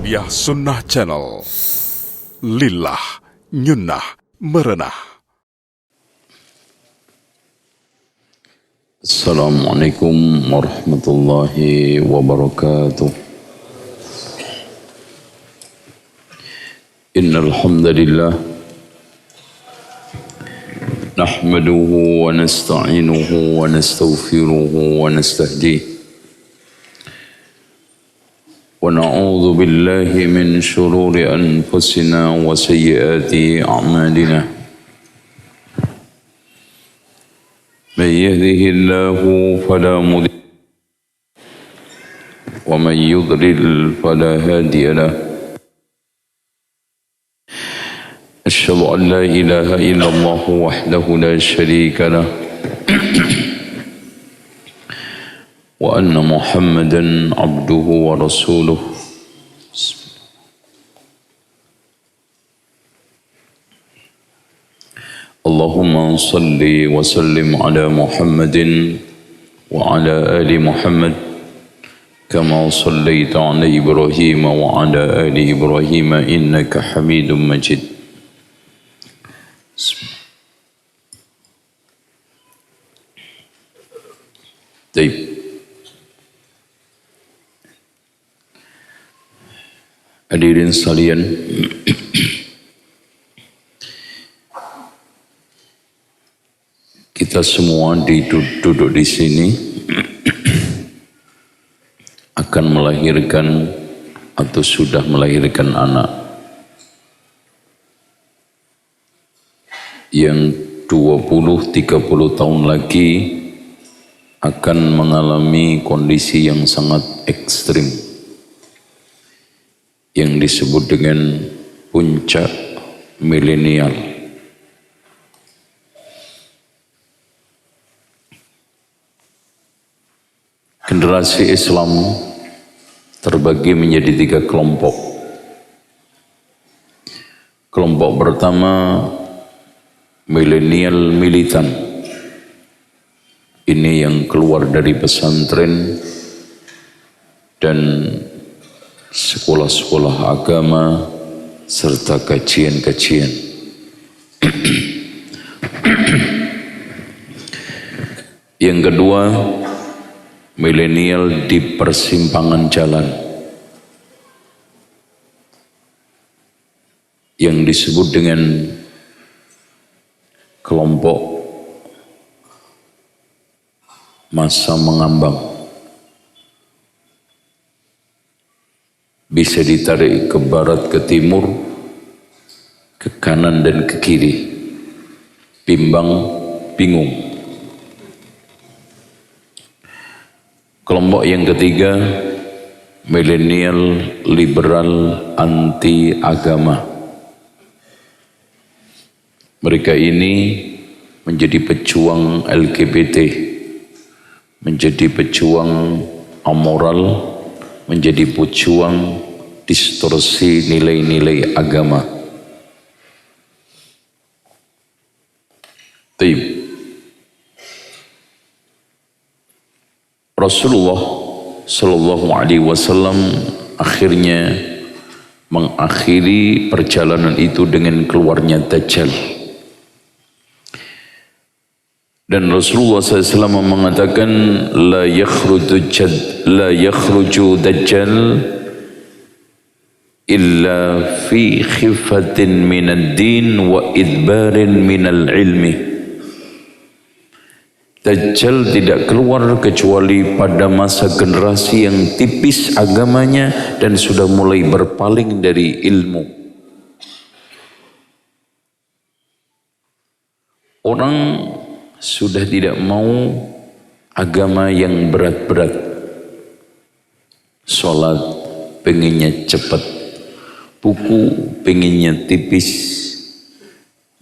Tarbiyah Sunnah Channel. Lillah Nyunnah Merenah. Assalamualaikum warahmatullahi wabarakatuh. Innal hamdalillah nahmaduhu wa nasta'inuhu wa nastaghfiruhu wa nastahdihi wa na'udzu billahi min shururi anfusina wa sayyiati a'malina. Man yahdihillahu fala mudilla wa man yudlil fala hadiya lahu. Asyhadu an la ilaha illallah wahdahu la syarika lah wa anna Muhammadan abduhu wa rasuluh. Allahumma salli wa sallim ala Muhammadin wa ala ali Muhammad kama sallaita ala Ibrahim wa ala ali Ibrahim innaka Hamidum Majid. Baik. Hadirin sekalian, kita semua duduk di sini akan melahirkan atau sudah melahirkan anak yang 20-30 tahun lagi akan mengalami kondisi yang sangat ekstrim yang disebut dengan puncak milenial. Generasi Islam terbagi menjadi 3 kelompok. Kelompok pertama milenial militan. Ini yang keluar dari pesantren dan sekolah-sekolah agama serta kajian-kajian. Yang kedua, milenial di persimpangan jalan yang disebut dengan kelompok masa mengambang. Bisa ditarik ke barat, ke timur, ke kanan dan ke kiri. Bimbang, bingung. Kelompok yang ketiga, milenial liberal anti agama. Mereka ini menjadi pejuang LGBT, menjadi pejuang amoral, menjadi pejuang distorsi nilai-nilai agama. Rasulullah Sallallahu Alaihi Wasallam akhirnya mengakhiri perjalanan itu dengan keluarnya Dajjal. Dan Rasulullah SAW mengatakan la yakhruju Dajjal illa fi khifatin minad din wa idbarin minal ilmi. Dajjal tidak keluar kecuali pada masa generasi yang tipis agamanya dan sudah mulai berpaling dari ilmu. Orang sudah tidak mau agama yang berat-berat. Sholat pengennya cepat, buku pengennya tipis,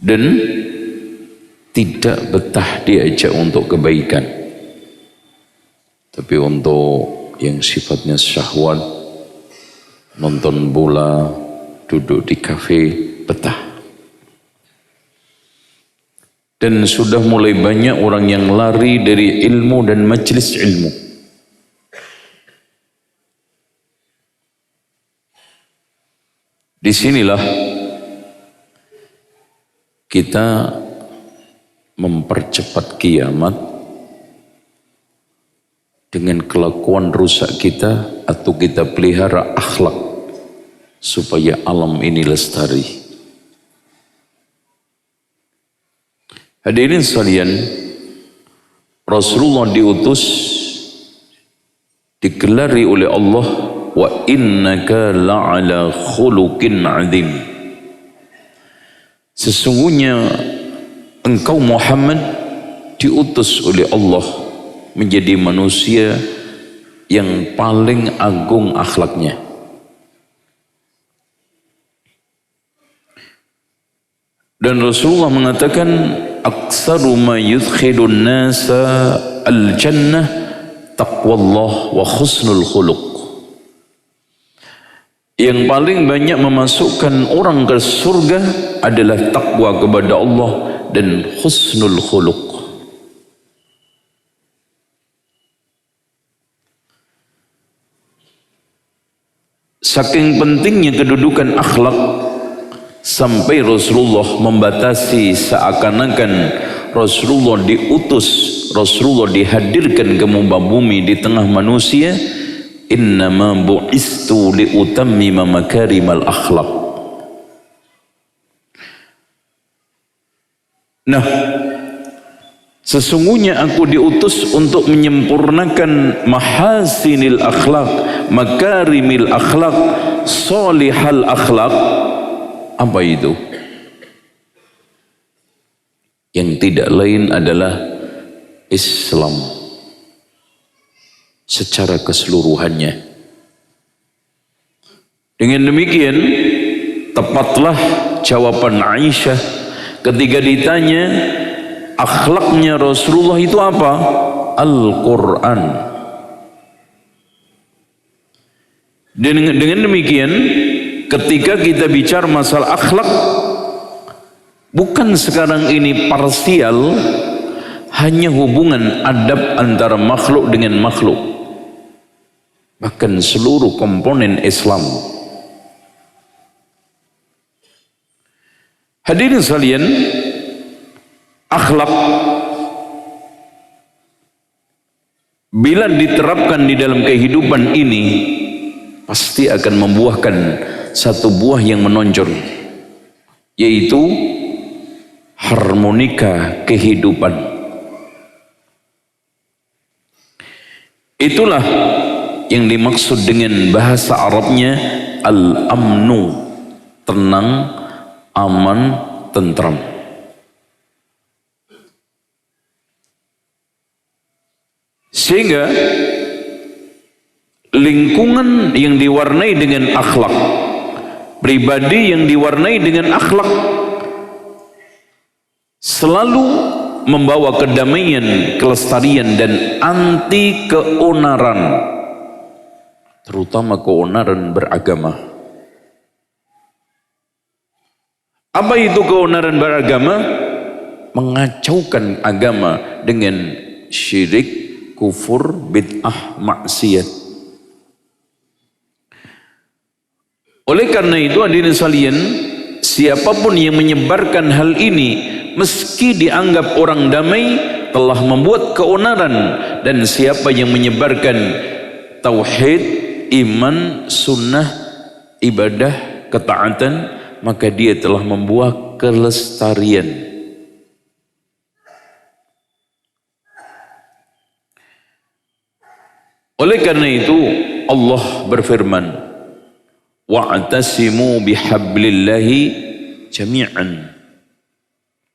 dan tidak betah diajak untuk kebaikan. Tapi untuk yang sifatnya syahwat, nonton bola, duduk di kafe, betah. Dan sudah mulai banyak orang yang lari dari ilmu dan majelis ilmu. Disinilah kita mempercepat kiamat dengan kelakuan rusak kita, atau kita pelihara akhlak supaya alam ini lestari. Hadirin sekalian, Rasulullah diutus, digelari oleh Allah, wa innaka la'ala khuluqin 'adzim. Sesungguhnya engkau Muhammad diutus oleh Allah menjadi manusia yang paling agung akhlaknya. Dan Rasulullah mengatakan, aktsaru ma yudkhilun nasa al-jannah taqwallah wa husnul khuluq. Yang paling banyak memasukkan orang ke surga adalah takwa kepada Allah dan husnul khuluq. Saking pentingnya kedudukan akhlak sampai Rasulullah membatasi, seakan-akan Rasulullah diutus, Rasulullah dihadirkan ke muka bumi di tengah manusia. Innama bu'istu liutammima makarimal akhlak. Nah, sesungguhnya aku diutus untuk menyempurnakan mahasinil akhlak, makarimil akhlak, solihal akhlak. Apa itu? Yang tidak lain adalah Islam secara keseluruhannya. Dengan demikian, tepatlah jawaban Aisyah ketika ditanya akhlaknya Rasulullah itu apa? Al-Quran. Dengan demikian, ketika kita bicara masalah akhlak, bukan sekarang ini parsial, hanya hubungan adab antara makhluk dengan makhluk. Bahkan seluruh komponen Islam. Hadirin sekalian, akhlak bila diterapkan di dalam kehidupan ini pasti akan membuahkan satu buah yang menonjol, yaitu harmonika kehidupan. Itulah yang dimaksud dengan bahasa Arabnya al-amnu, tenang, aman, tentram. Sehingga lingkungan yang diwarnai dengan akhlak, pribadi yang diwarnai dengan akhlak, selalu membawa kedamaian, kelestarian, dan anti keonaran, terutama keonaran beragama. Apa itu keonaran beragama? Mengacaukan agama dengan syirik, kufur, bid'ah, maksiat. Oleh karena itu, hadirin sekalian, siapapun yang menyebarkan hal ini, meski dianggap orang damai, telah membuat keonaran. Dan siapa yang menyebarkan tauhid, iman, sunnah, ibadah, ketaatan, maka dia telah membuat kelestarian. Oleh karena itu Allah berfirman, wa'tasimu bihablillahi jami'an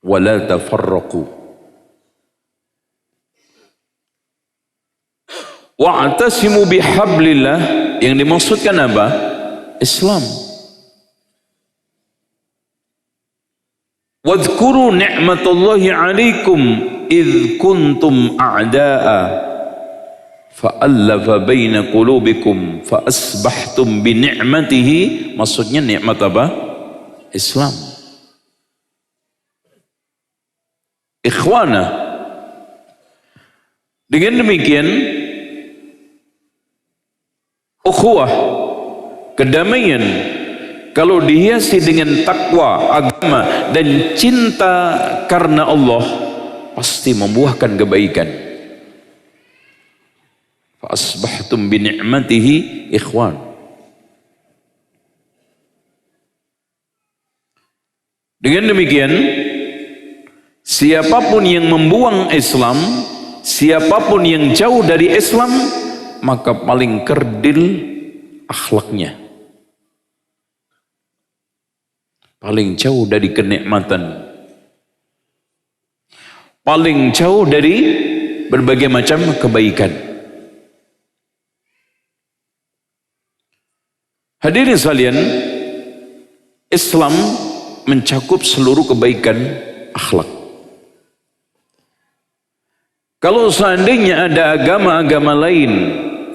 wa la tafarraqu. Wa'tasimu bihablillah, yang dimaksudkan apa? Islam. Wadhkuru ni'matallahi 'alaikum idh kuntum a'da'a fa'allafa baina qulubikum fa asbahtum bi ni'matihi. Maksudnya nikmat apa? Islam. Ikhwana, dengan demikian ukhuwah, kedamaian kalau dihiasi dengan takwa, agama dan cinta karena Allah, pasti membuahkan kebaikan. Fa asbahtum bi ni'matihi ikhwan. Dengan demikian, siapapun yang membuang Islam, siapapun yang jauh dari Islam, maka paling kerdil akhlaknya, paling jauh dari kenikmatan, paling jauh dari berbagai macam kebaikan. Hadirin sekalian, Islam mencakup seluruh kebaikan akhlak. Kalau seandainya ada agama-agama lain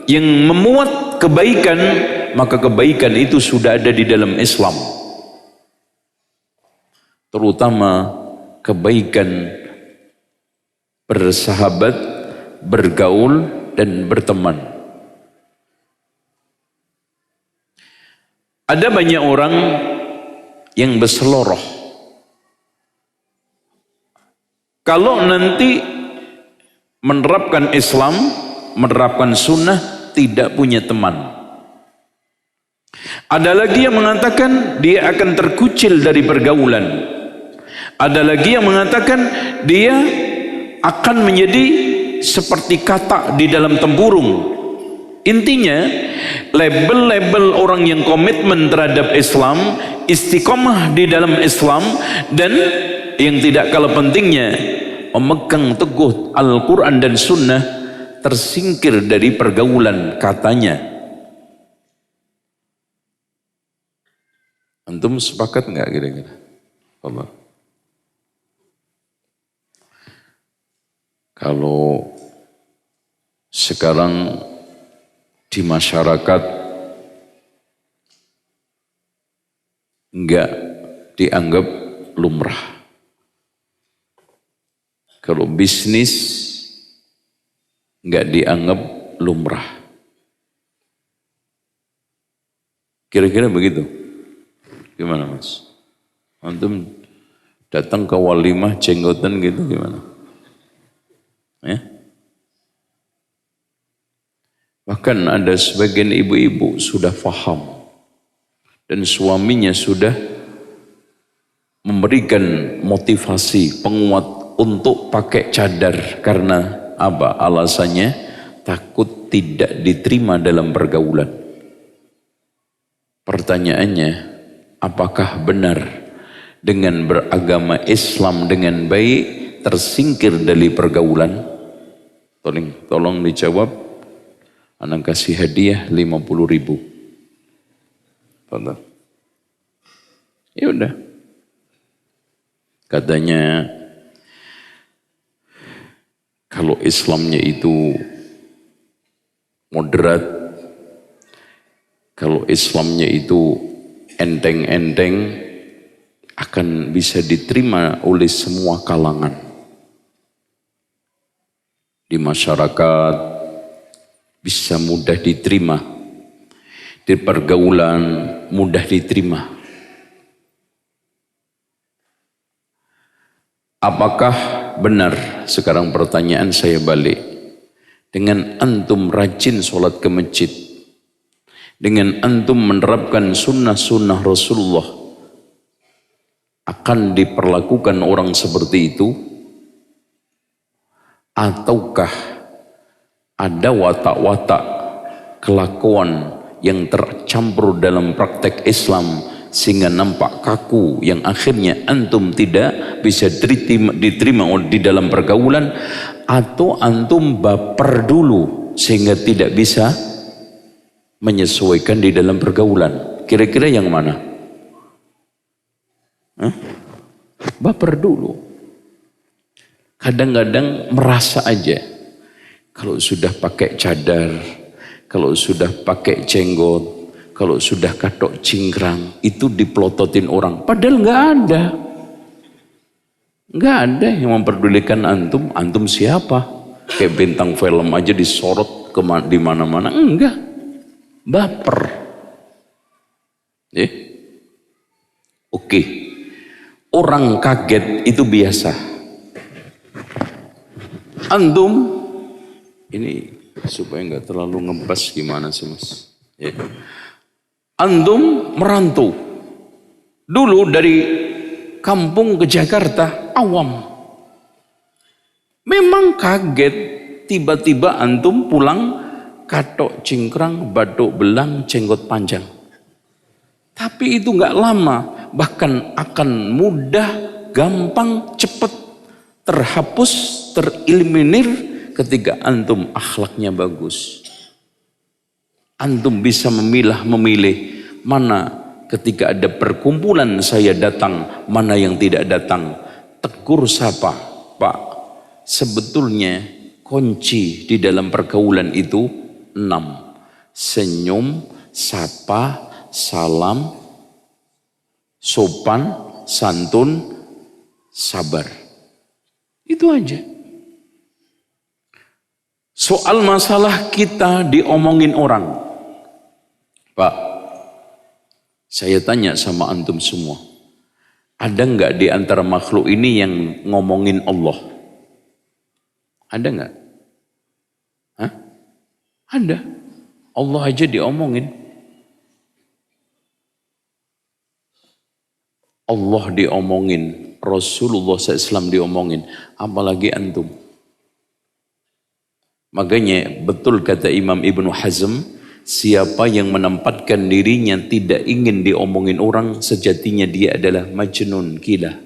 yang memuat kebaikan, maka kebaikan itu sudah ada di dalam Islam. Terutama kebaikan bersahabat, bergaul, dan berteman. Ada banyak orang yang berseloroh. Kalau nanti menerapkan Islam, menerapkan sunnah, tidak punya teman. Ada lagi yang mengatakan dia akan terkucil dari pergaulan. Ada lagi yang mengatakan dia akan menjadi seperti katak di dalam tempurung. Intinya, label-label orang yang komitmen terhadap Islam, istiqomah di dalam Islam, dan yang tidak kalah pentingnya memegang teguh Al-Quran dan Sunnah, tersingkir dari pergaulan katanya. Antum sepakat nggak kira-kira? Allah. Kalau sekarang di masyarakat enggak dianggap lumrah. Kalau bisnis enggak dianggap lumrah. Kira-kira begitu. Gimana Mas? Antum datang ke walimah jenggotan gitu gimana? Ya? Bahkan ada sebagian ibu-ibu sudah faham dan suaminya sudah memberikan motivasi penguat untuk pakai cadar. Karena apa? Alasannya takut tidak diterima dalam pergaulan. Pertanyaannya, apakah benar dengan beragama Islam dengan baik tersingkir dari pergaulan? Tolong dijawab. Anak kasih hadiah 50.000. Tonton. Ya udah. Katanya kalau Islamnya itu moderat, kalau Islamnya itu enteng-enteng, akan bisa diterima oleh semua kalangan di masyarakat. Bisa mudah diterima di pergaulan, mudah diterima. Apakah benar? Sekarang pertanyaan saya balik. Dengan antum rajin sholat ke masjid, dengan antum menerapkan sunnah-sunnah Rasulullah, akan diperlakukan orang seperti itu? Ataukah ada watak-watak kelakuan yang tercampur dalam praktek Islam sehingga nampak kaku, yang akhirnya antum tidak bisa diterima di dalam pergaulan? Atau antum baper dulu sehingga tidak bisa menyesuaikan di dalam pergaulan? Kira-kira yang mana? Baper dulu. Kadang-kadang merasa aja kalau sudah pakai cadar, kalau sudah pakai jenggot, kalau sudah katok cingkrang, itu dipelototin orang. Padahal nggak ada. Nggak ada yang memperdulikan antum. Antum siapa? Kayak bintang film aja disorot di mana-mana. Enggak. Baper. Oke, orang kaget itu biasa. Antum, ini supaya nggak terlalu ngebas gimana sih mas? Ya. Antum merantau. Dulu dari kampung ke Jakarta, awam. Memang kaget, tiba-tiba antum pulang, katok cingkrang, batuk belang, jenggot panjang. Tapi itu nggak lama, bahkan akan mudah, gampang, cepat terhapus, tereliminir ketika antum akhlaknya bagus. Antum bisa memilih mana ketika ada perkumpulan saya datang, mana yang tidak datang. Tegur sapa, Pak, sebetulnya kunci di dalam pergaulan itu 6. Senyum, sapa, salam, sopan, santun, sabar. Itu aja. Soal masalah kita diomongin orang. Pak, saya tanya sama antum semua. Ada enggak di antara makhluk ini yang ngomongin Allah? Ada enggak? Hah? Ada. Allah aja diomongin. Allah diomongin, Rasulullah SAW diomongin, apalagi antum. Makanya betul kata Imam Ibnu Hazm, siapa yang menempatkan dirinya tidak ingin diomongin orang, sejatinya dia adalah majnun, gila.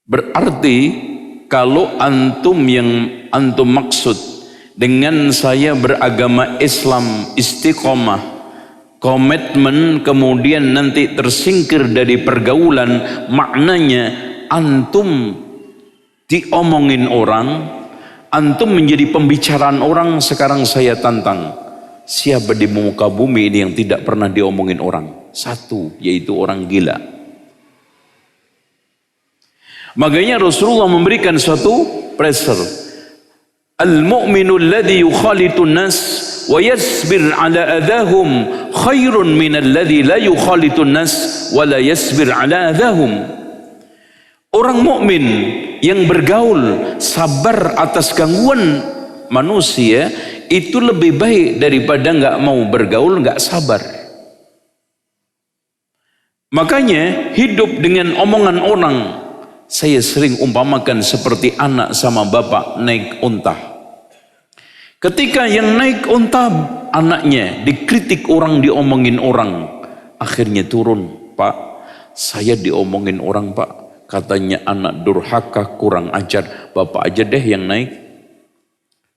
Berarti kalau antum yang antum maksud dengan saya beragama Islam istiqomah, komitmen, kemudian nanti tersingkir dari pergaulan, maknanya antum diomongin orang, antum menjadi pembicaraan orang. Sekarang saya tantang, siapa di muka bumi ini yang tidak pernah diomongin orang? Satu, yaitu orang gila. Makanya Rasulullah memberikan suatu pressure. Al-mu'minu alladhi yukhalitun nas wa yasbir ala adahum khairun min alladhi la yukhalitun nas wa la yasbir ala adahum. Orang mukmin yang bergaul, sabar atas gangguan manusia, itu lebih baik daripada nggak mau bergaul, nggak sabar. Makanya hidup dengan omongan orang, saya sering umpamakan seperti anak sama bapak naik unta. Ketika yang naik unta anaknya dikritik orang, diomongin orang, akhirnya turun. Pak, saya diomongin orang pak, katanya anak durhaka, kurang ajar, bapak aja deh yang naik.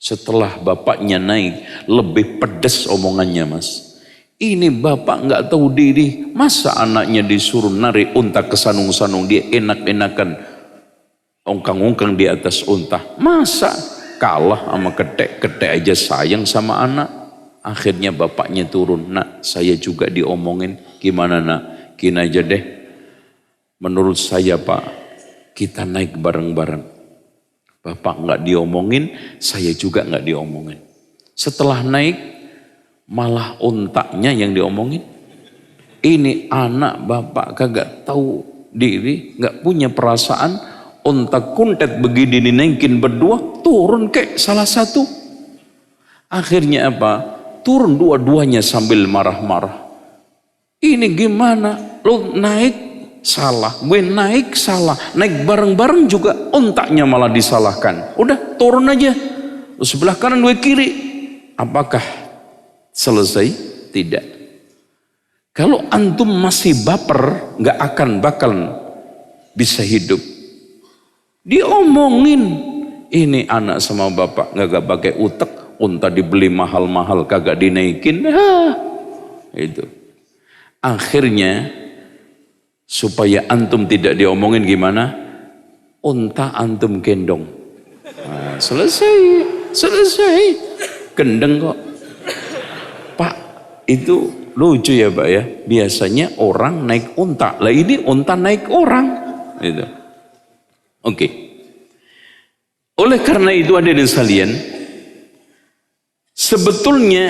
Setelah bapaknya naik, lebih pedas omongannya mas. Ini bapak nggak tahu diri, masa anaknya disuruh narik unta ke sanung-sanung, dia enak-enakan ongkang-ongkang di atas unta. Masa kalah sama ketek aja sayang sama anak. Akhirnya bapaknya turun, nak saya juga diomongin, gimana nak, gini aja deh. Menurut saya pak, kita naik bareng-bareng. Bapak nggak diomongin, saya juga nggak diomongin. Setelah naik, malah untaknya yang diomongin. Ini anak bapak kagak tahu diri, nggak punya perasaan. Unta kuntet begini dinaikin berdua, turun kek salah satu. Akhirnya apa? Turun dua-duanya sambil marah-marah. Ini gimana? Lo naik salah, gue naik salah, naik bareng-bareng juga untaknya malah disalahkan. Udah turun aja, lo sebelah kanan gue kiri. Apakah selesai? Tidak. Kalau antum masih baper, nggak akan bakal bisa hidup. Diomongin, ini anak sama bapak nggak pakai utek, unta dibeli mahal-mahal kagak dinaikin. Itu. Akhirnya supaya antum tidak diomongin gimana? Unta antum gendong. Nah, selesai. Gendeng kok. Pak, itu lucu ya Pak ya. Biasanya orang naik unta, lah ini unta naik orang. Gitu. Oke. Oleh karena itu hadirin sekalian, sebetulnya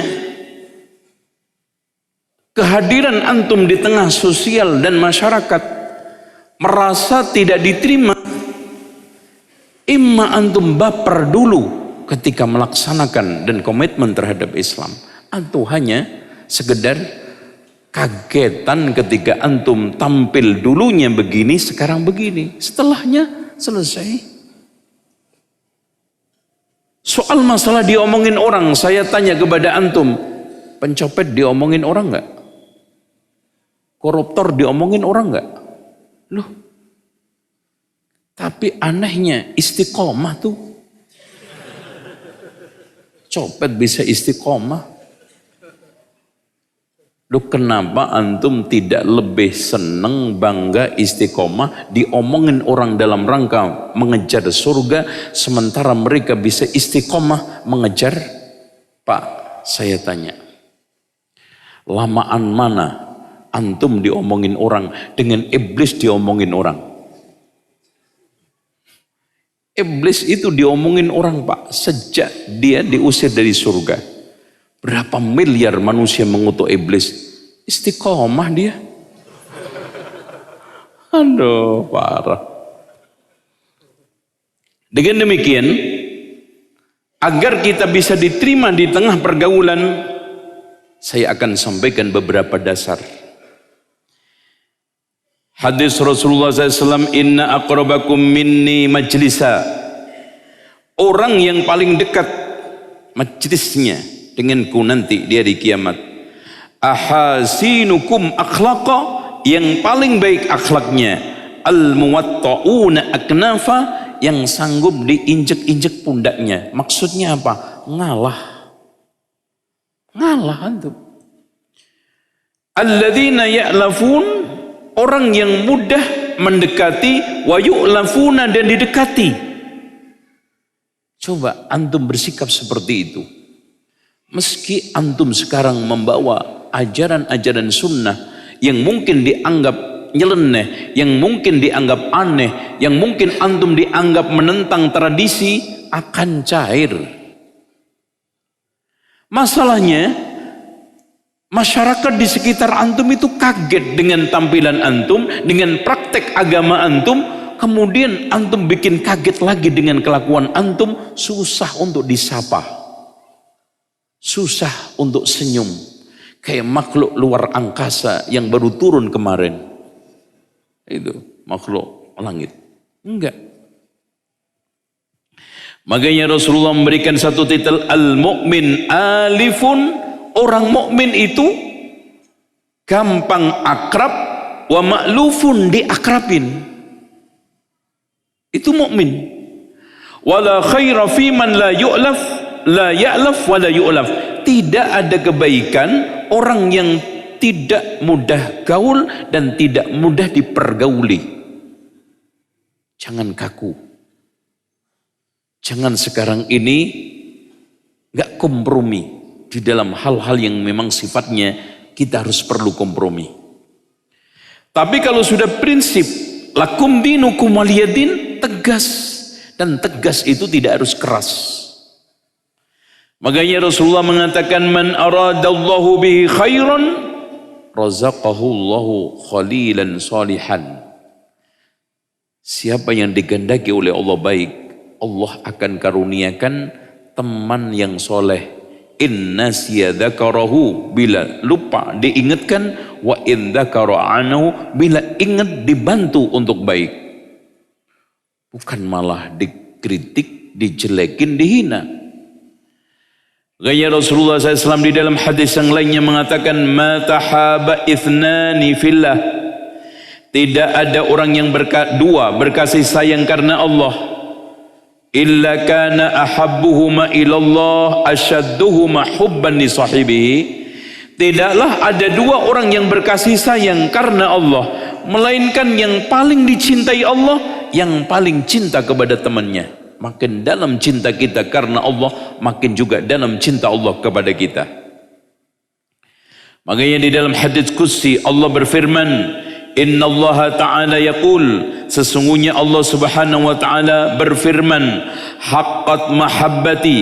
kehadiran antum di tengah sosial dan masyarakat merasa tidak diterima, imma antum baper dulu ketika melaksanakan dan komitmen terhadap Islam, atau hanya sekedar kagetan ketika antum tampil dulunya begini, sekarang begini, setelahnya selesai. Soal masalah diomongin orang, saya tanya kepada antum, pencopet diomongin orang nggak? Koruptor diomongin orang nggak? Loh, tapi anehnya istiqomah tuh. Copet bisa istiqomah. Loh, kenapa antum tidak lebih seneng, bangga, istiqomah diomongin orang dalam rangka mengejar surga, sementara mereka bisa istiqomah mengejar? Pak, saya tanya, lamaan mana antum diomongin orang dengan iblis diomongin orang? Iblis itu diomongin orang, Pak, sejak dia diusir dari surga. Berapa miliar manusia mengutuk iblis? Istiqomah dia. Aduh, parah. Dengan demikian, agar kita bisa diterima di tengah pergaulan, saya akan sampaikan beberapa dasar. Hadis Rasulullah SAW, inna aqrabakum minni majlisa. Orang yang paling dekat majlisnya denganku nanti di hari kiamat, ahasinukum akhlaqa, yang paling baik akhlaknya, al-muwatta'una aknafa, yang sanggup diinjek-injek pundaknya. Maksudnya apa? Ngalah antum. Alladzina ya'lafun, orang yang mudah mendekati, wa yu'lafuna, dan didekati. Coba antum bersikap seperti itu. Meski antum sekarang membawa ajaran-ajaran sunnah yang mungkin dianggap nyeleneh, yang mungkin dianggap aneh, yang mungkin antum dianggap menentang tradisi, akan cair. Masalahnya, masyarakat di sekitar antum itu kaget dengan tampilan antum, dengan praktek agama antum, kemudian antum bikin kaget lagi dengan kelakuan antum, susah untuk disapa. Susah untuk senyum, kayak makhluk luar angkasa yang baru turun kemarin. Itu makhluk langit. Enggak. Makanya Rasulullah memberikan satu titel, al-mu'min alifun, orang mukmin itu gampang akrab, wa ma'lufun, diakrabin. Itu mukmin. Wala khaira fi man la yu'laf, la ya'laf wa la yu'laf. Tidak ada kebaikan orang yang tidak mudah gaul dan tidak mudah dipergauli. Jangan kaku. Jangan sekarang ini gak kompromi di dalam hal-hal yang memang sifatnya kita harus perlu kompromi. Tapi kalau sudah prinsip lakum dinukum waliyadin, tegas, dan tegas itu tidak harus keras. Makanya Rasulullah mengatakan, man aradallahu bihi khairan razaqahu Allahu khalilan salihan. Siapa yang digandaki oleh Allah baik, Allah akan karuniakan teman yang soleh. Inna siyadakarahu, bila lupa diingatkan, wa in dzakara anhu, bila ingat dibantu untuk baik. Bukan malah dikritik, dijelekin, dihina. Gaya Rasulullah SAW di dalam hadis yang lainnya mengatakan, ma tahaba ithnani fillah, tidak ada orang yang dua berkasih sayang karena Allah, illa kana ahabbuhuma ilallah ashadduhuma hubban li sahibihi. Tidaklah ada dua orang yang berkasih sayang karena Allah, melainkan yang paling dicintai Allah, yang paling cinta kepada temannya. Makin dalam cinta kita karena Allah, makin juga dalam cinta Allah kepada kita. Makanya di dalam hadits qudsi Allah berfirman, Inna Allah Ta'ala yaqul, sesungguhnya Allah Subhanahu wa Ta'ala berfirman, haqqat mahabbati,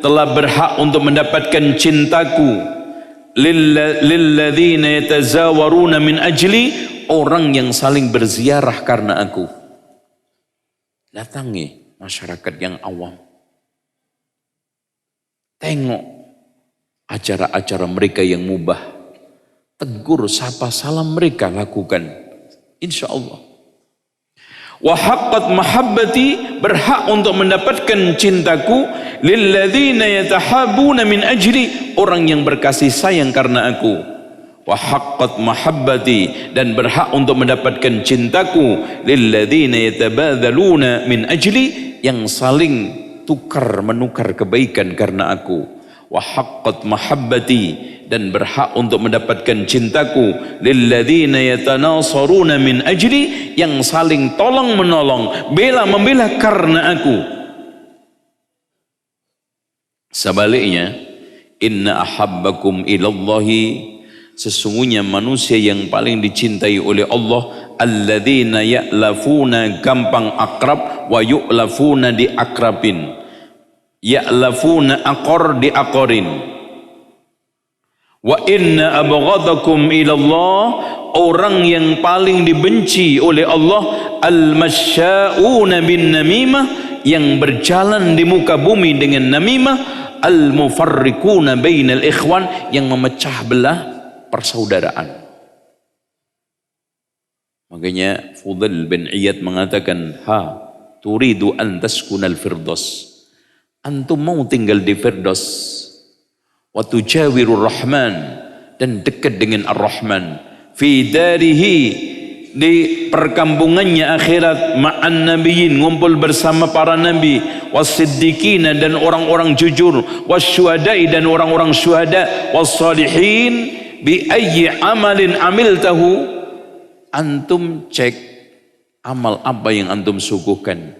telah berhak untuk mendapatkan cintaku, lilladzina yatazawaruna min ajli, orang yang saling berziarah karena aku. Datangi masyarakat yang awam. Tengok acara-acara mereka yang mubah. Tegur, sapa, salam mereka lakukan. Insya Allah. Wa haqqat mahabbati, berhak untuk mendapatkan cintaku, lilladzina yatahabuna min ajli, orang yang berkasih sayang karena aku. Wa haqqat mahabbati, dan berhak untuk mendapatkan cintaku, lilladzina yatabadzaluna min ajli, yang saling tukar menukar kebaikan karena aku. Wa haqqat mahabbati, dan berhak untuk mendapatkan cintaku, lilladzina yatanasaruna min ajli, yang saling tolong menolong, bela membela karena aku. Sebaliknya, inna ahabbakum ilallahi, sesungguhnya manusia yang paling dicintai oleh Allah, alladzina ya'lafuna, gampang akrab, wa yu'lafuna, diakrabin. Ya'lafuna, akor, diakorin. Wa inna abghadakum ilallah, orang yang paling dibenci oleh Allah, al-masya'una bin namimah, yang berjalan di muka bumi dengan namimah, al-mufarriquna bainal ikhwan, yang memecah belah persaudaraan. Makanya Fudail bin Iyad mengatakan, turidu an taskunal firdaus, antum mau tinggal di firdaus, wa tujawirur rahman, dan dekat dengan ar-rahman, fi darihi, di perkampungannya akhirat, ma'an nabiyyin, ngumpul bersama para nabi, was-siddiqina, dan orang-orang jujur, was-syuhada'i, dan orang-orang syuhada, was-salihin, bi ayyi amalin amiltahu, antum cek amal apa yang antum suguhkan,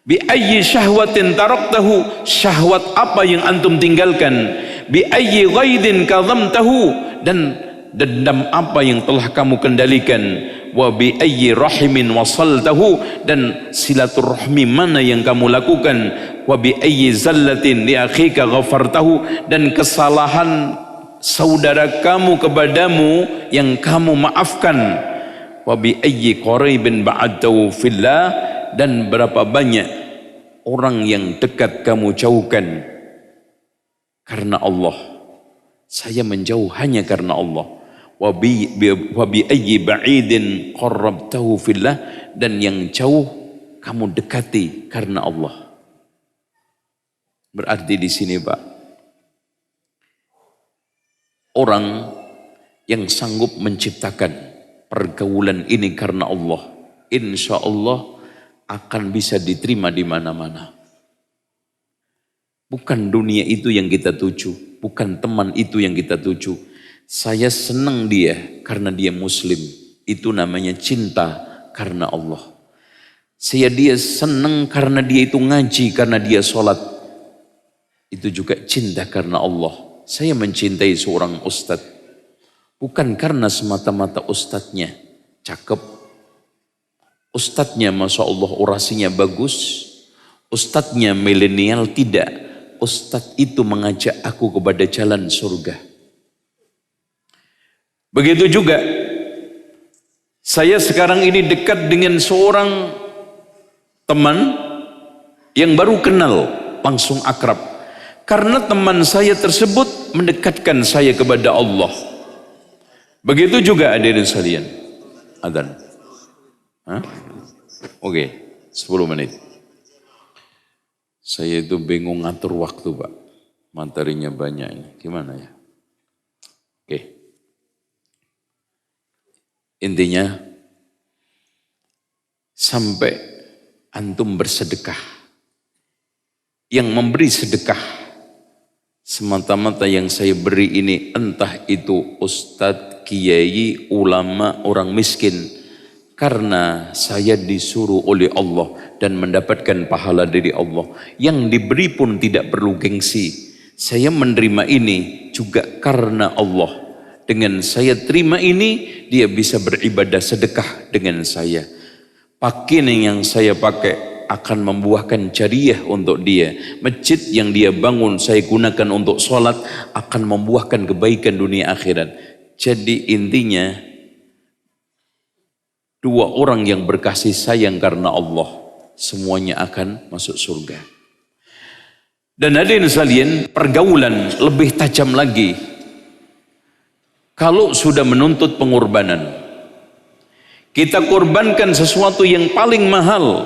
bi ayyi syahwatin taraktahu, syahwat apa yang antum tinggalkan, bi ayyi ghaidin kadhamtahu, dan dendam apa yang telah kamu kendalikan, wa bi ayyi rahimin wasaltahu, dan silaturahmi mana yang kamu lakukan, wa bi ayyi zallatin li akhika ghafartahu, dan kesalahan saudara kamu kepadamu yang kamu maafkan, wa bi ayyi qaribin ba'adtahu fillah, dan berapa banyak orang yang dekat kamu jauhkan karena Allah. Saya menjauh hanya karena Allah. Wa bi ayyi ba'idin qarrabtahu fillah, dan yang jauh kamu dekati karena Allah. Berarti di sini Pak, orang yang sanggup menciptakan pergaulan ini karena Allah, insya Allah akan bisa diterima di mana-mana. Bukan dunia itu yang kita tuju, bukan teman itu yang kita tuju. Saya senang dia karena dia muslim, itu namanya cinta karena Allah. Dia senang karena dia itu ngaji, karena dia sholat, itu juga cinta karena Allah. Saya mencintai seorang ustadz, bukan karena semata-mata ustadznya cakep, ustadznya Masya Allah orasinya bagus, ustadznya milenial, tidak. Ustadz itu mengajak aku kepada jalan surga. Begitu juga saya sekarang ini dekat dengan seorang teman yang baru kenal, langsung akrab. Karena teman saya tersebut mendekatkan saya kepada Allah. Begitu juga hadirin sekalian. Adzan. Oke, 10 menit. Saya itu bingung ngatur waktu Pak. Materinya banyak ini. Gimana ya? Oke. Intinya, sampai antum bersedekah. Yang memberi sedekah, semata-mata yang saya beri ini, entah itu ustadz, kiai, ulama, orang miskin, karena saya disuruh oleh Allah dan mendapatkan pahala dari Allah. Yang diberi pun tidak perlu gengsi. Saya menerima ini juga karena Allah. Dengan saya terima ini, dia bisa beribadah sedekah dengan saya. Pakaian yang saya pakai, akan membuahkan jariah untuk dia. Masjid yang dia bangun saya gunakan untuk sholat akan membuahkan kebaikan dunia akhirat. Jadi intinya dua orang yang berkasih sayang karena Allah semuanya akan masuk surga. Dan hadirin sekalian, pergaulan lebih tajam lagi kalau sudah menuntut pengorbanan. Kita korbankan sesuatu yang paling mahal.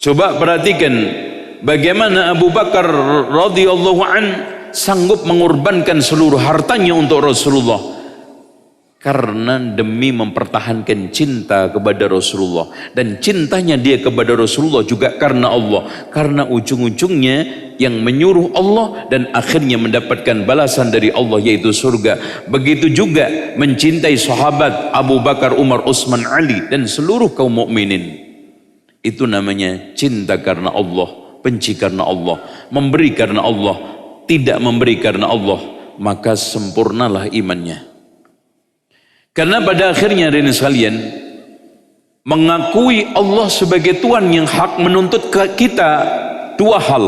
Coba perhatikan bagaimana Abu Bakar radhiyallahu an sanggup mengorbankan seluruh hartanya untuk Rasulullah karena demi mempertahankan cinta kepada Rasulullah, dan cintanya dia kepada Rasulullah juga karena Allah, karena ujung-ujungnya yang menyuruh Allah dan akhirnya mendapatkan balasan dari Allah yaitu surga. Begitu juga mencintai sahabat Abu Bakar, Umar, Utsman, Ali dan seluruh kaum mukminin. Itu namanya cinta karena Allah, benci karena Allah, memberi karena Allah, tidak memberi karena Allah, maka sempurnalah imannya. Karena pada akhirnya hadirin sekalian, mengakui Allah sebagai Tuhan yang hak menuntut kita dua hal.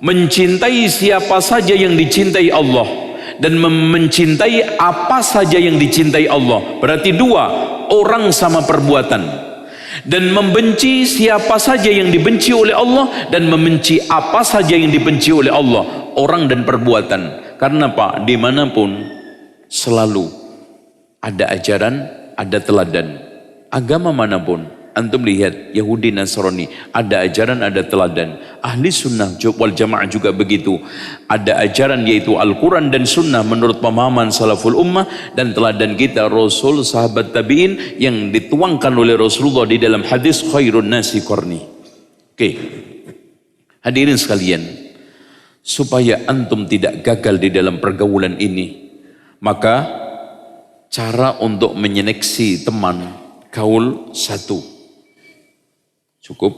Mencintai siapa saja yang dicintai Allah dan mencintai apa saja yang dicintai Allah. Berarti dua, orang sama perbuatan. Dan membenci siapa saja yang dibenci oleh Allah dan membenci apa saja yang dibenci oleh Allah, orang dan perbuatan. Karena Pak, dimanapun selalu ada ajaran, ada teladan. Agama manapun, antum lihat Yahudi, Nasrani, ada ajaran, ada teladan. Ahli sunnah wal jamaah juga begitu. Ada ajaran yaitu Al-Quran dan sunnah menurut pemahaman salaful ummah, dan teladan kita Rasul, sahabat tabi'in yang dituangkan oleh Rasulullah di dalam hadis khairun nasi qarni. Oke. Hadirin sekalian, supaya antum tidak gagal di dalam pergaulan ini, maka cara untuk menyeleksi teman gaul satu, cukup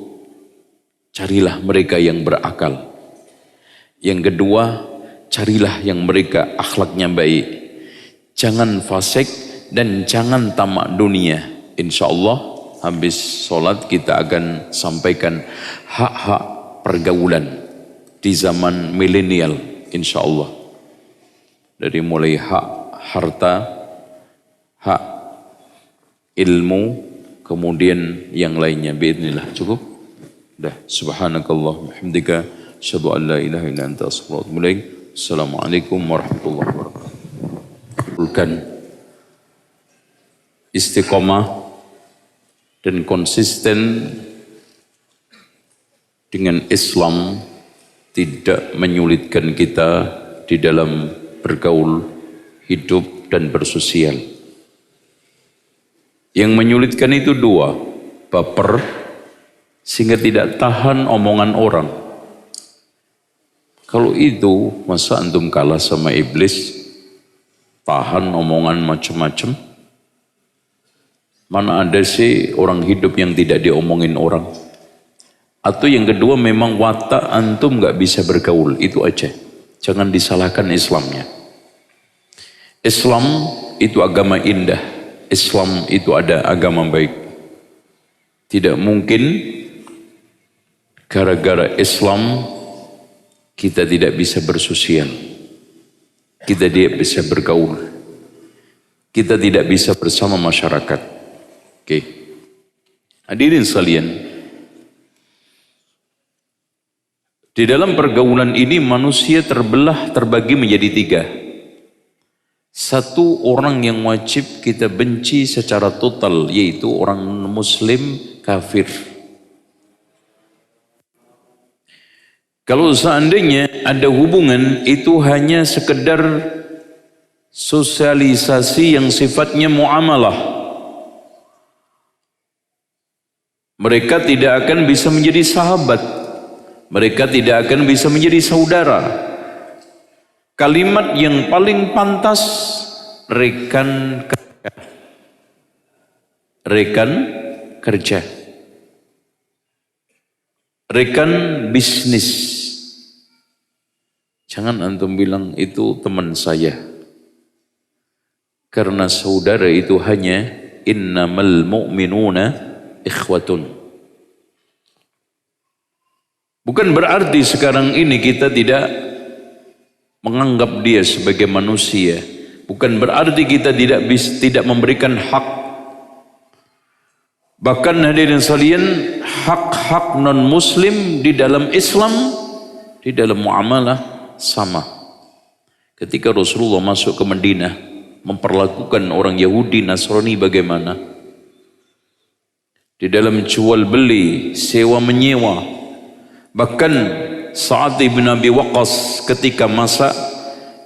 carilah mereka yang berakal. Yang kedua, carilah yang mereka akhlaknya baik, jangan fasik dan jangan tamak dunia. Insya Allah habis sholat kita akan sampaikan hak-hak pergaulan di zaman milenial, insya Allah, dari mulai hak harta, hak ilmu, kemudian yang lainnya. Biidznillah. Cukup? Dah. Subhanakallah bihamdika asyhadu an la ilaha illa anta astaghfiruka wa atubu ilaik. Assalamualaikum warahmatullahi wabarakatuh. Istiqomah dan konsisten dengan Islam tidak menyulitkan kita di dalam bergaul, hidup dan bersosial. Yang menyulitkan itu dua, baper sehingga tidak tahan omongan orang. Kalau itu masa antum kalah sama iblis, tahan omongan macam-macam? Mana ada sih orang hidup yang tidak diomongin orang? Atau yang kedua, memang watak antum gak bisa bergaul, itu aja. Jangan disalahkan Islamnya. Islam itu agama indah. Islam itu ada agama baik. Tidak mungkin gara-gara Islam kita tidak bisa bersosial, kita tidak bisa bergaul, kita tidak bisa bersama masyarakat. Oke. Hadirin sekalian, di dalam pergaulan ini manusia terbagi menjadi tiga. Satu, orang yang wajib kita benci secara total, yaitu orang muslim kafir. Kalau seandainya ada hubungan, itu hanya sekedar sosialisasi yang sifatnya muamalah. Mereka tidak akan bisa menjadi sahabat, mereka tidak akan bisa menjadi saudara. Kalimat yang paling pantas, rekan kerja. Rekan kerja. Rekan bisnis. Jangan antum bilang itu teman saya. Karena saudara itu hanya innamal mu'minuna ikhwatun. Bukan berarti sekarang ini kita tidak menganggap dia sebagai manusia. Bukan berarti kita tidak memberikan hak. Bahkan hadirin sekalian, hak-hak non-muslim di dalam Islam, di dalam muamalah sama. Ketika Rasulullah masuk ke Madinah, memperlakukan orang Yahudi, Nasrani bagaimana? Di dalam jual beli, sewa menyewa. Bahkan Sa'ad bin Abi Waqqas ketika masa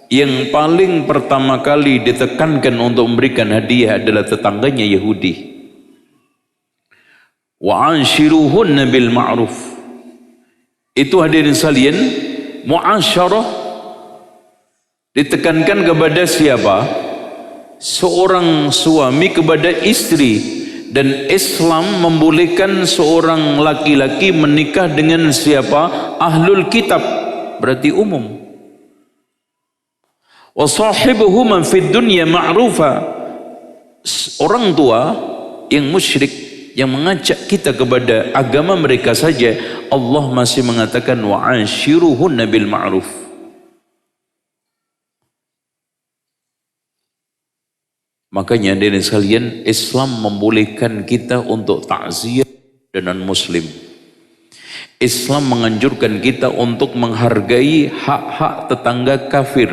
yang paling pertama kali ditekankan untuk memberikan hadiah adalah tetangganya Yahudi. Wa anshiruhunna bil ma'ruf. Itu hadirin sekalian, muasyarah ditekankan kepada siapa? Seorang suami kepada istri. Dan Islam membolehkan seorang laki-laki menikah dengan siapa? Ahlul kitab, berarti umum. Wa sahibuhuma fid dunya ma'rufa. Orang tua yang musyrik yang mengajak kita kepada agama mereka saja, Allah masih mengatakan wa anshiruhunna bil ma'ruf. Makanya hadirin sekalian, Islam membolehkan kita untuk takziah dengan muslim. Islam menganjurkan kita untuk menghargai hak-hak tetangga kafir.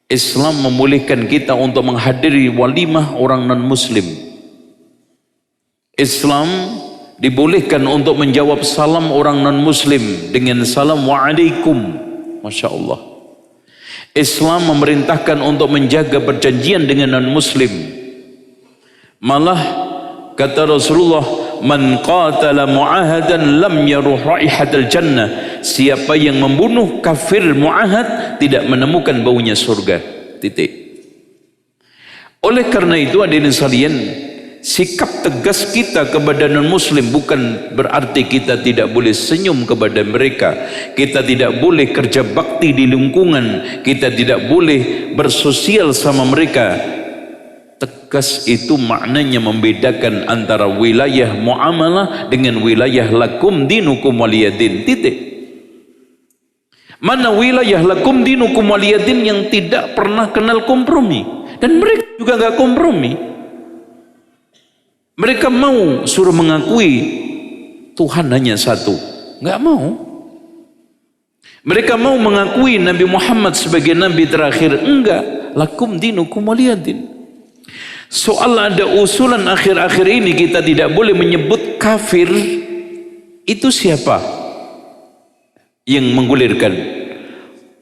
Islam membolehkan kita untuk menghadiri walimah orang non-muslim. Islam dibolehkan untuk menjawab salam orang non-muslim dengan salam wa'alaikum. Masya Allah. Islam memerintahkan untuk menjaga perjanjian dengan non-muslim. Malah kata Rasulullah, man qatala mu'ahadan lam yaruh raihatal jannah. Siapa yang membunuh kafir mu'ahad tidak menemukan baunya surga. Titik. Oleh karena itu hadirin sekalian, sikap tegas kita kepada non-muslim bukan berarti kita tidak boleh senyum kepada mereka, kita tidak boleh kerja bakti di lingkungan, kita tidak boleh bersosial sama mereka. Tegas itu maknanya membedakan antara wilayah muamalah dengan wilayah lakum dinukum waliyadin. Titik. Mana wilayah lakum dinukum waliyadin yang tidak pernah kenal kompromi, dan mereka juga nggak kompromi. Mereka mau suruh mengakui Tuhan hanya satu, nggak mau. Mereka mau mengakui Nabi Muhammad sebagai Nabi terakhir, enggak. Lakum dinukum waliyadin. Soal ada usulan akhir-akhir ini kita tidak boleh menyebut kafir. Itu siapa yang menggulirkan?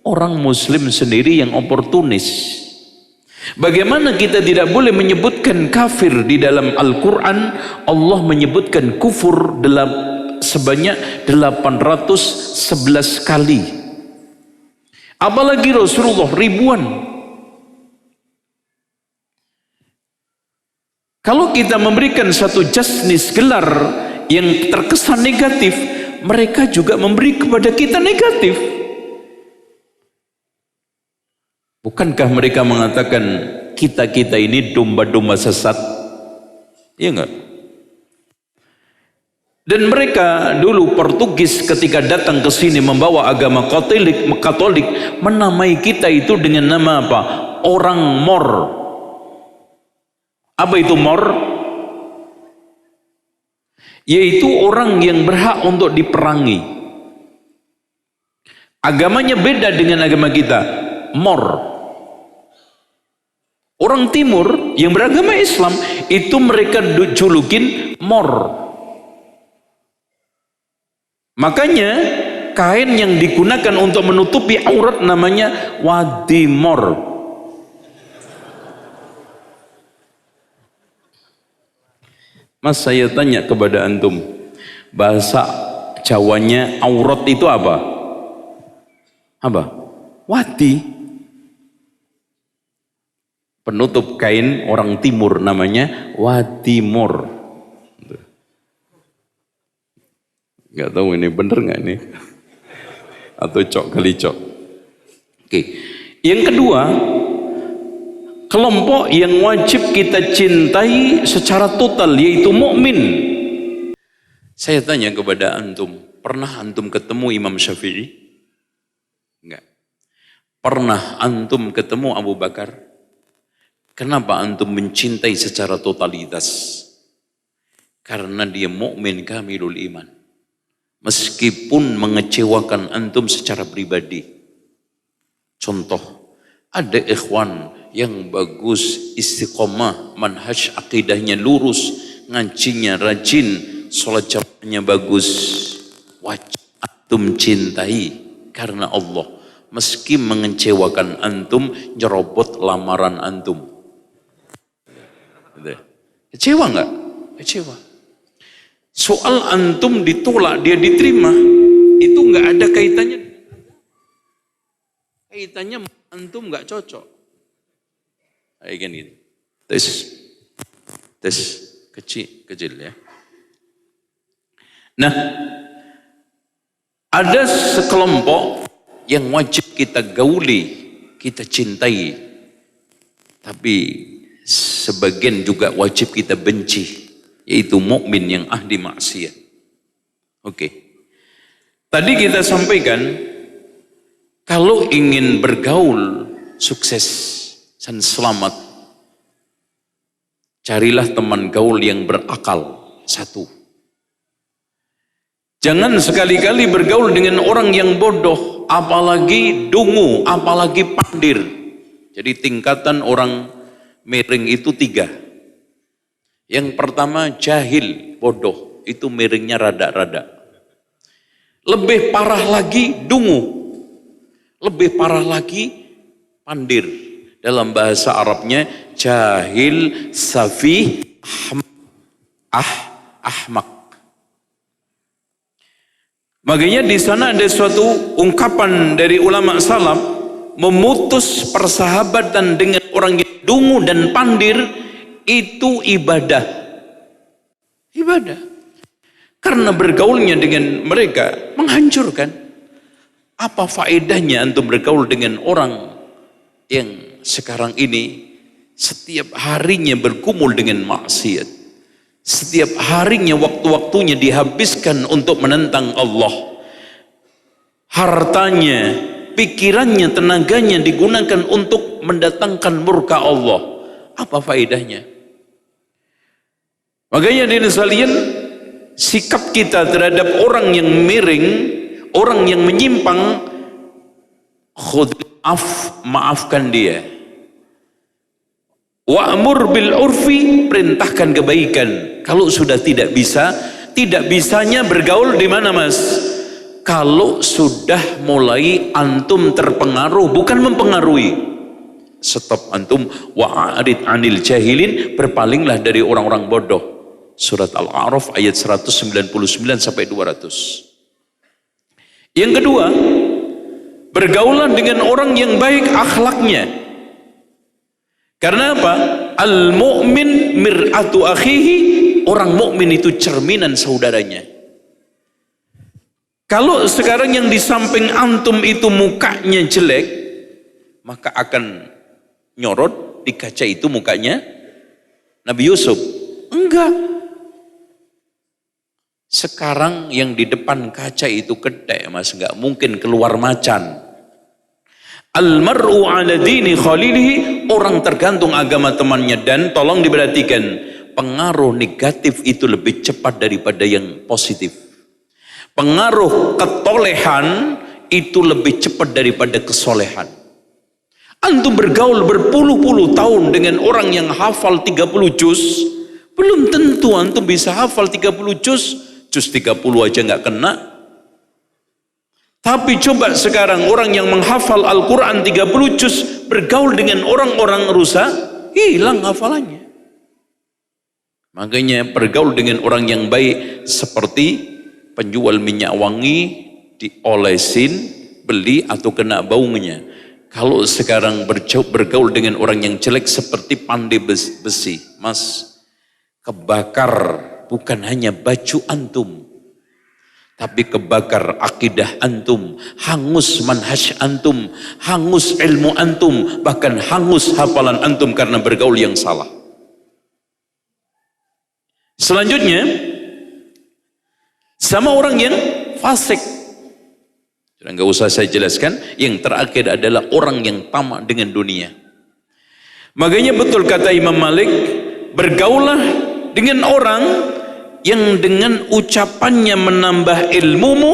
Orang muslim sendiri yang oportunis. Bagaimana kita tidak boleh menyebutkan kafir di dalam Al-Quran? Allah menyebutkan kufur sebanyak 811 kali. Apalagi Rasulullah ribuan. Kalau kita memberikan satu jenis gelar yang terkesan negatif, mereka juga memberi kepada kita negatif. Bukankah mereka mengatakan kita ini domba-domba sesat? Iya enggak? Dan mereka dulu Portugis ketika datang ke sini membawa agama Katolik menamai kita itu dengan nama apa? Orang Mor. Apa itu Mor? Yaitu orang yang berhak untuk diperangi. Agamanya beda dengan agama kita. Mor. Orang timur yang beragama Islam itu mereka julukin Mor. Makanya kain yang digunakan untuk menutupi aurat namanya wadi Mor. Mas, saya tanya kepada antum, bahasa Jawanya aurat itu apa? Apa? Wadi. Penutup kain orang timur namanya wadi Mor. Gak tahu ini bener gak ini? Atau cok kali cok. Oke. Yang kedua, kelompok yang wajib kita cintai secara total yaitu mukmin. Saya tanya kepada antum, Pernah antum ketemu Imam Syafi'i? Enggak. Pernah antum ketemu Abu Bakar? Kenapa antum mencintai secara totalitas? Karena dia mukmin kamilul iman. Meskipun mengecewakan antum secara pribadi. Contoh, ada ikhwan yang bagus, istiqomah, manhaj akidahnya lurus, ngajinya rajin, sholat jamaahnya bagus. Wajib antum cintai karena Allah. Meski mengecewakan antum, nyerobot lamaran antum. Kecewa enggak? Kecewa. Soal antum ditolak, dia diterima, itu enggak ada kaitannya. Kaitannya antum enggak cocok. Kayak gini. Tes kecil ya. Nah, ada sekelompok yang wajib kita gauli, kita cintai, tapi sebagian juga wajib kita benci, yaitu mukmin yang ahli maksiat. Oke. Tadi kita sampaikan, kalau ingin bergaul sukses dan selamat, carilah teman gaul yang berakal. Satu. Jangan sekali-kali bergaul dengan orang yang bodoh, apalagi dungu, apalagi pandir. Jadi tingkatan orang miring itu 3. Yang pertama jahil, bodoh, itu miringnya rada-rada. Lebih parah lagi dungu. Lebih parah lagi pandir. Dalam bahasa Arabnya jahil, safih, ahmak. Makanya di sana ada suatu ungkapan dari ulama salaf, memutus persahabatan dengan orang yang dungu dan pandir itu ibadah. Ibadah. Karena bergaulnya dengan mereka menghancurkan. Apa faedahnya antum bergaul dengan orang yang sekarang ini setiap harinya bergumul dengan maksiat? Setiap harinya waktu-waktunya dihabiskan untuk menentang Allah. Hartanya, pikirannya, tenaganya digunakan untuk mendatangkan murka Allah. Apa faedahnya? Makanya hadirin sekalian, sikap kita terhadap orang yang miring, orang yang menyimpang, maafkan dia. Wa'mur bil urfi, perintahkan kebaikan. Kalau sudah tidak bisanya bergaul di mana, Mas? Kalau sudah mulai antum terpengaruh, bukan mempengaruhi. Stop antum, wa'arid anil jahilin, berpalinglah dari orang-orang bodoh. Surat Al-A'raf ayat 199 sampai 200. Yang kedua, bergaulan dengan orang yang baik akhlaknya. Karena apa? Al-mu'min mir'atu akhihi, orang mukmin itu cerminan saudaranya. Kalau sekarang yang di samping antum itu mukanya jelek, maka akan nyorot di kaca itu mukanya Nabi Yusuf. Enggak. Sekarang yang di depan kaca itu kedai, Mas, enggak mungkin keluar macan. Al-mar'u ala dini khalilihi, orang tergantung agama temannya. Dan tolong diperhatikan, pengaruh negatif itu lebih cepat daripada yang positif. Pengaruh ketolehan itu lebih cepat daripada kesolehan. Antum bergaul berpuluh-puluh tahun dengan orang yang hafal 30 juz, belum tentu antum bisa hafal 30 juz 30 aja nggak kena. Tapi coba sekarang orang yang menghafal Al-Quran 30 juz bergaul dengan orang-orang rusak, hilang hafalannya. Makanya bergaul dengan orang yang baik seperti penjual minyak wangi, diolesin, beli atau kena baunya. Kalau sekarang bergaul dengan orang yang jelek seperti pandai besi, Mas, kebakar bukan hanya baju antum, tapi kebakar akidah antum, hangus manhaj antum, hangus ilmu antum, bahkan hangus hafalan antum karena bergaul yang salah. Selanjutnya, sama orang yang fasik. Sudah nggak usah saya jelaskan. Yang terakhir adalah orang yang tamak dengan dunia. Makanya betul kata Imam Malik, bergaulah dengan orang yang dengan ucapannya menambah ilmumu,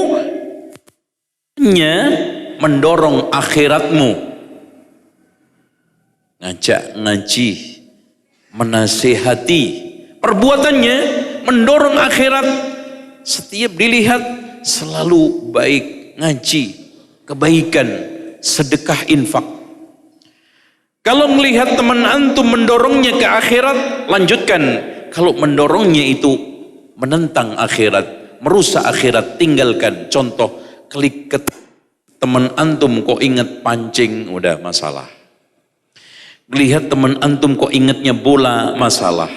mendorong akhiratmu. Ngajak ngaji, menasihati, perbuatannya mendorong akhirat. Setiap dilihat selalu baik, ngaji, kebaikan, sedekah, infak. Kalau melihat teman antum mendorongnya ke akhirat, lanjutkan. Kalau mendorongnya itu menentang akhirat, merusak akhirat, tinggalkan. Contoh, klik ke teman antum kok ingat pancing, udah masalah. Lihat teman antum kok ingatnya bola, masalah.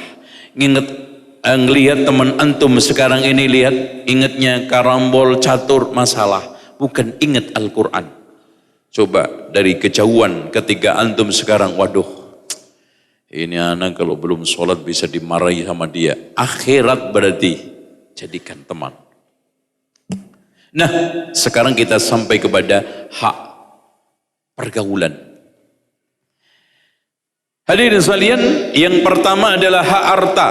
Ngelihat teman antum sekarang ini, lihat ingatnya karambol, catur, masalah. Bukan ingat Al-Quran. Coba dari kejauhan ketika antum sekarang, waduh, ini anak kalau belum sholat bisa dimarahi sama dia. Akhirat berarti jadikan teman. Nah, sekarang kita sampai kepada hak pergaulan. Hadirin sekalian, yang pertama adalah hak harta.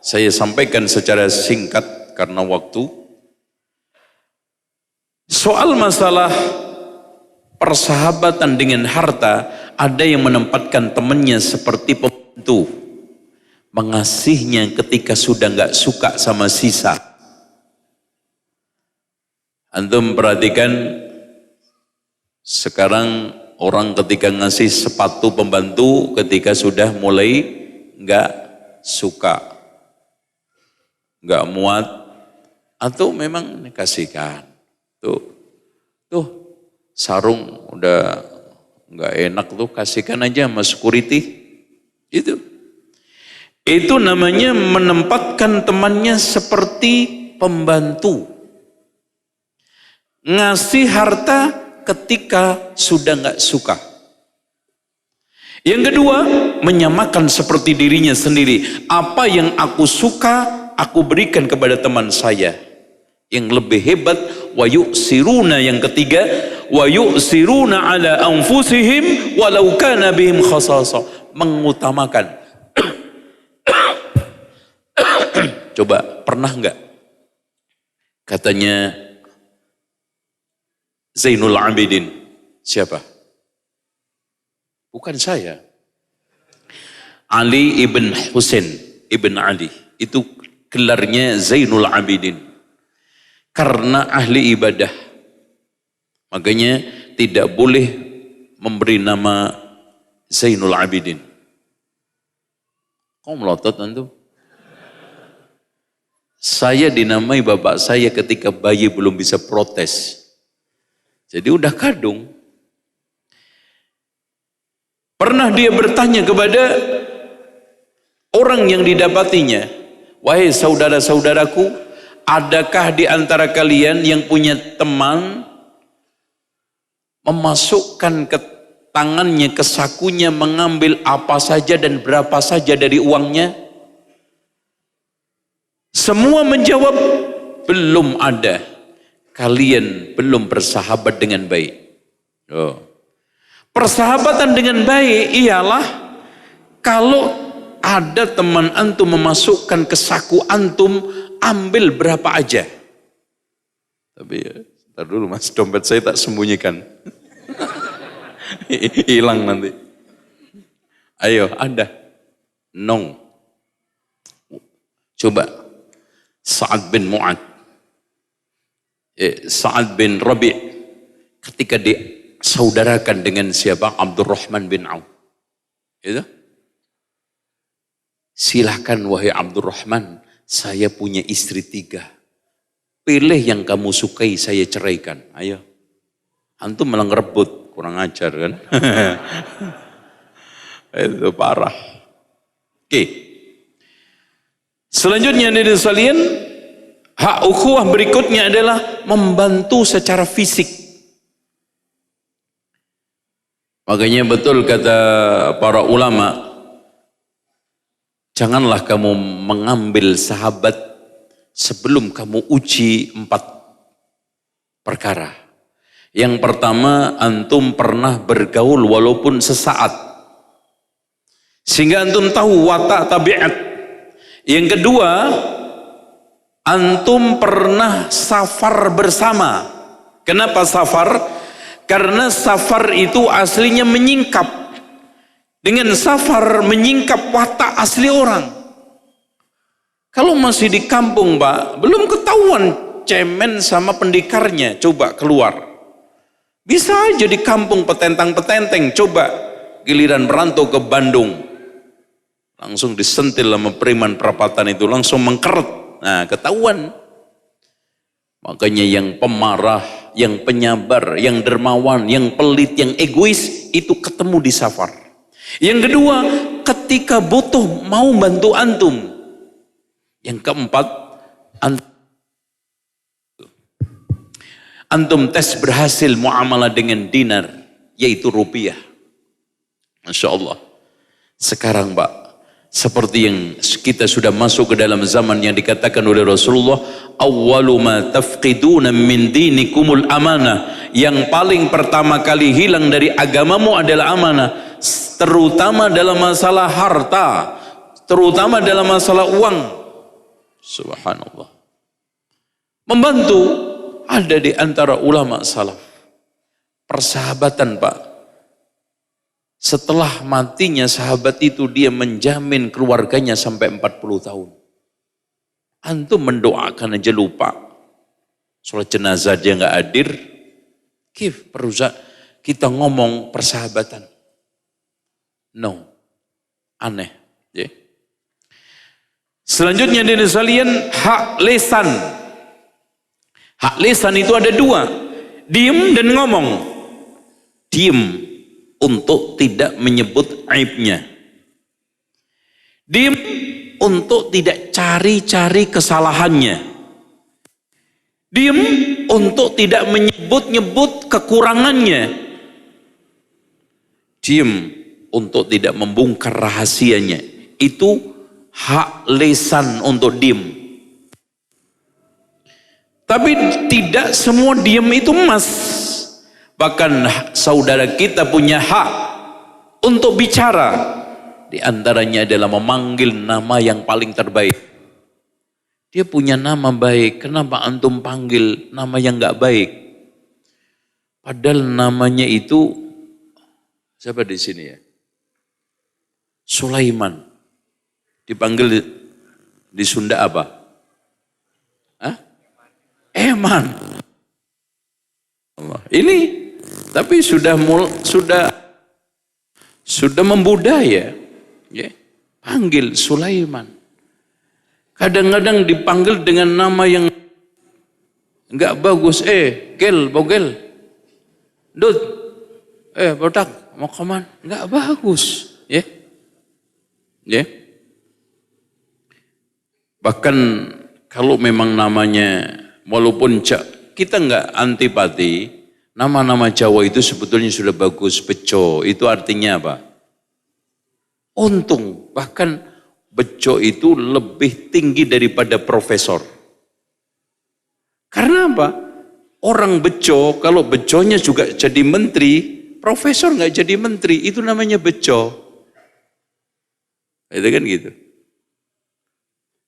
Saya sampaikan secara singkat karena waktu. Soal masalah persahabatan dengan harta, ada yang menempatkan temannya seperti pembantu, mengasihnya ketika sudah nggak suka sama sisa. Antum perhatikan sekarang orang ketika ngasih sepatu pembantu ketika sudah mulai nggak suka, nggak muat, atau memang dikasihkan. Tuh sarung udah nggak enak tuh, kasihkan aja sama security. Itu namanya menempatkan temannya seperti pembantu. Ngasih harta ketika sudah nggak suka. Yang kedua, menyamakan seperti dirinya sendiri. Apa yang aku suka, aku berikan kepada teman saya. Yang lebih hebat, wa yu'siruna, yang ketiga, wa yu'siruna ala anfusihim walau kana bihim khasasa. Mengutamakan. Coba, pernah nggak? Katanya Zainul Abidin. Siapa? Bukan saya. Ali ibn Husain ibn Ali. Itu gelarnya Zainul Abidin. Karena ahli ibadah. Makanya tidak boleh memberi nama Zainul Abidin. Kau melotot antum? Saya dinamai bapak saya ketika bayi belum bisa protes. Jadi udah kadung. Pernah dia bertanya kepada orang yang didapatinya, wahai saudara-saudaraku, adakah di antara kalian yang punya teman memasukkan ke tangannya, ke sakunya, mengambil apa saja dan berapa saja dari uangnya? Semua menjawab, belum ada. Kalian belum bersahabat dengan baik. Persahabatan dengan baik ialah kalau ada teman antum memasukkan ke saku antum, ambil berapa aja. Tapi ya, ntar dulu mas, dompet saya tak sembunyikan. Hilang nanti. Ayo, ada. Nong. Coba. Sa'ad bin Mu'ad. Sa'ad bin Rabi' ketika disaudarakan dengan siapa? Abdurrahman bin Auf. Itu? Silahkan wahai Abdurrahman, saya punya istri 3. Pilih yang kamu sukai, saya ceraikan. Ayo. Antum malah ngerebut, kurang ajar kan? Itu parah. Oke. Selanjutnya dari sekalian, hak ukhuwah berikutnya adalah membantu secara fisik. Makanya betul kata para ulama, janganlah kamu mengambil sahabat sebelum kamu uji 4 perkara. Yang pertama, antum pernah bergaul walaupun sesaat, sehingga antum tahu watak tabiat. Yang kedua, antum pernah safar bersama. Kenapa safar? Karena safar itu aslinya menyingkap. Dengan safar menyingkap watak asli orang. Kalau masih di kampung, Pak, belum ketahuan cemen sama pendikarnya, coba keluar. Bisa aja di kampung petentang-petenteng, coba giliran merantau ke Bandung, langsung disentil sama preman perapatan itu, langsung mengkeret. Nah, ketahuan. Makanya yang pemarah, yang penyabar, yang dermawan, yang pelit, yang egois, itu ketemu di safar. Yang kedua, ketika butuh mau bantu antum. Yang keempat, antum tes berhasil muamalah dengan dinar, yaitu rupiah. Masya Allah. Sekarang, Pak, seperti yang kita sudah masuk ke dalam zaman yang dikatakan oleh Rasulullah, awwalu ma tafqiduna min dinikumul amanah. Yang paling pertama kali hilang dari agamamu adalah amanah, terutama dalam masalah harta, terutama dalam masalah uang. Subhanallah. Membantu ada di antara ulama salaf. Persahabatan, Pak. Setelah matinya sahabat itu, dia menjamin keluarganya sampai 40 tahun. Antum mendoakan aja lupa. Sholat jenazah dia nggak hadir. Kita ngomong persahabatan. No. Aneh. Ya. Selanjutnya dari sekalian, hak lisan. Hak lisan itu ada dua. Diem dan ngomong. Diem untuk tidak menyebut aibnya. Diam untuk tidak cari-cari kesalahannya. Diam untuk tidak menyebut-nyebut kekurangannya. Diam untuk tidak membongkar rahasianya. Itu hak lisan untuk diam. Tapi tidak semua diam itu emas. Bahkan saudara kita punya hak untuk bicara. Di antaranya adalah memanggil nama yang paling terbaik. Dia punya nama baik, kenapa antum panggil nama yang gak baik? Padahal namanya itu, siapa di sini ya? Sulaiman. Dipanggil di Sunda apa? Hah? Eman. Ini tapi sudah membudaya, ya. Panggil Sulaiman. Kadang-kadang dipanggil dengan nama yang enggak bagus. Gel, bogel, dud, botak, mau kemana? Enggak bagus, ya. Ya. Bahkan kalau memang namanya, walaupun kita enggak antipati, nama-nama Jawa itu sebetulnya sudah bagus. Bejo itu artinya apa? Untung. Bahkan bejo itu lebih tinggi daripada profesor. Karena apa? Orang bejo, kalau bejonya juga jadi menteri, profesor nggak jadi menteri, itu namanya bejo. Itu kan gitu.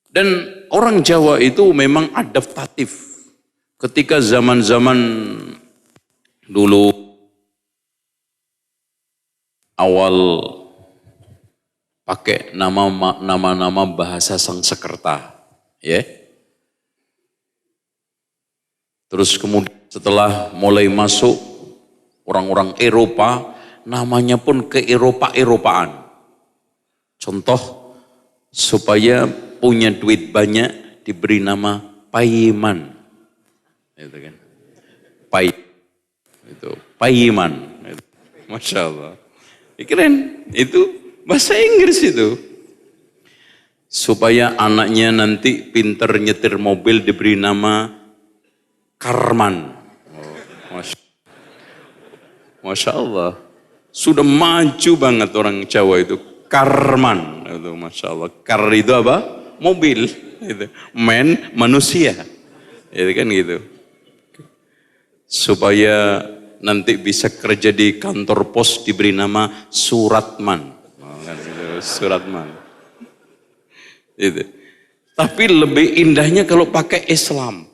Dan orang Jawa itu memang adaptatif. Ketika zaman-zaman dulu awal pakai nama-nama bahasa Sangsekerta, ya. Terus kemudian setelah mulai masuk orang-orang Eropa, namanya pun ke Eropa-Eropaan. Contoh, supaya punya duit banyak diberi nama Paiman. Itu kan. Itu Paiman. Masya Allah. Keren. Itu bahasa Inggris itu. Supaya anaknya nanti pinter nyetir mobil diberi nama Karman. Masya Allah. Sudah maju banget orang Jawa itu. Karman. Itu Masya Allah. Kar itu apa? Mobil. Itu. Man, manusia. Itu kan gitu. supaya nanti bisa kerja di kantor pos diberi nama Suratman. Suratman. Itu. Tapi lebih indahnya kalau pakai Islam.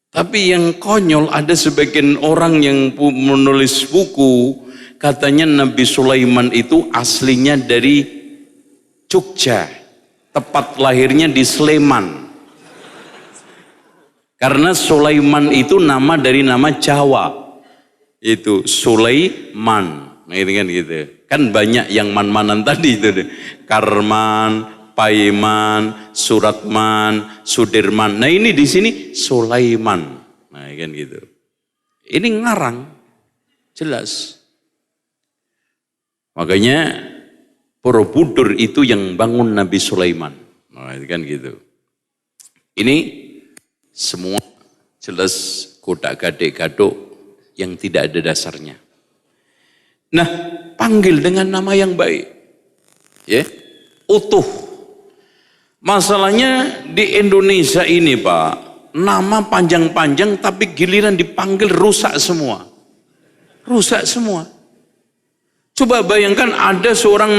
Tapi yang konyol, ada sebagian orang yang menulis buku, katanya Nabi Sulaiman itu aslinya dari Jogja, tepat lahirnya di Sleman. Karena Sulaiman itu nama dari nama Jawa, itu Sulaiman. Nah, itu kan gitu. Kan banyak yang man-manan tadi itu deh. Karman, Paiman, Suratman, Sudirman. Nah ini di sini Sulaiman. Nah kan gitu. Ini ngarang, jelas. Makanya Borobudur itu yang bangun Nabi Sulaiman. Nah itu kan gitu. Ini semua jelas godak-gadek-gaduk yang tidak ada dasarnya. Nah, panggil dengan nama yang baik. Ya, utuh. Masalahnya di Indonesia ini Pak, nama panjang-panjang tapi giliran dipanggil rusak semua. Rusak semua. Coba bayangkan ada seorang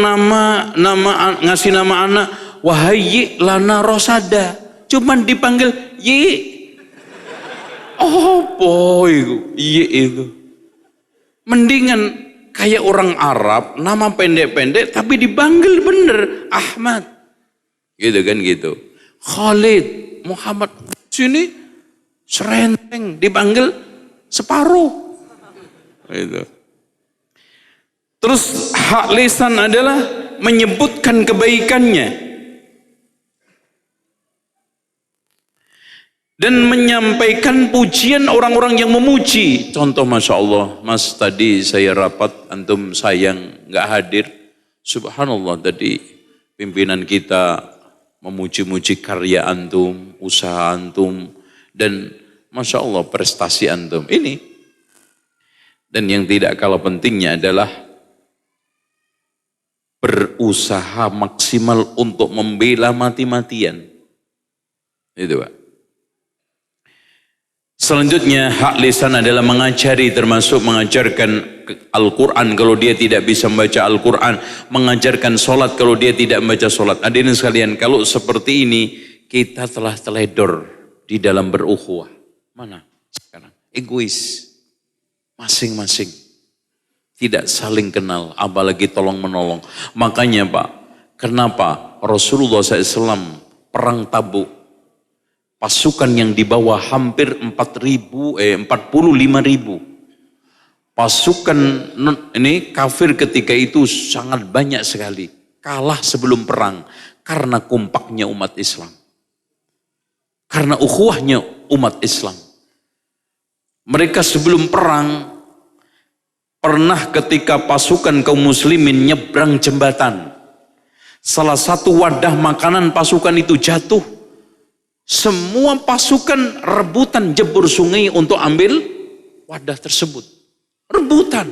ngasih nama anak, wahai lana rosada. Cuman dipanggil Yi. Oh boy, Yi itu. Mendingan kayak orang Arab, nama pendek-pendek tapi dipanggil bener Ahmad. Gitu kan gitu. Khalid, Muhammad, sini serenteng dipanggil separuh. Gitu. Terus hak lisan adalah menyebutkan kebaikannya dan menyampaikan pujian orang-orang yang memuji. Contoh Masya Allah, Mas tadi saya rapat, antum sayang nggak hadir. Subhanallah tadi pimpinan kita memuji-muji karya antum, usaha antum, dan Masya Allah prestasi antum. Ini. Dan yang tidak kalah pentingnya adalah berusaha maksimal untuk membela mati-matian. Itu Pak. Selanjutnya hak lisan adalah mengajari, termasuk mengajarkan Al-Quran kalau dia tidak bisa membaca Al-Quran, mengajarkan sholat kalau dia tidak membaca sholat. Hadirin sekalian, kalau seperti ini kita telah teledor di dalam berukhuwah. Mana sekarang? Egois, masing-masing, tidak saling kenal, apalagi tolong menolong. Makanya Pak, kenapa Rasulullah SAW perang Tabuk, pasukan yang dibawa hampir 45.000 pasukan ini kafir ketika itu sangat banyak sekali, kalah sebelum perang karena kompaknya umat Islam, karena ukhuwahnya umat Islam. Mereka sebelum perang pernah ketika pasukan kaum muslimin nyebrang jembatan, salah satu wadah makanan pasukan itu jatuh. Semua pasukan rebutan jebur sungai untuk ambil wadah tersebut. Rebutan.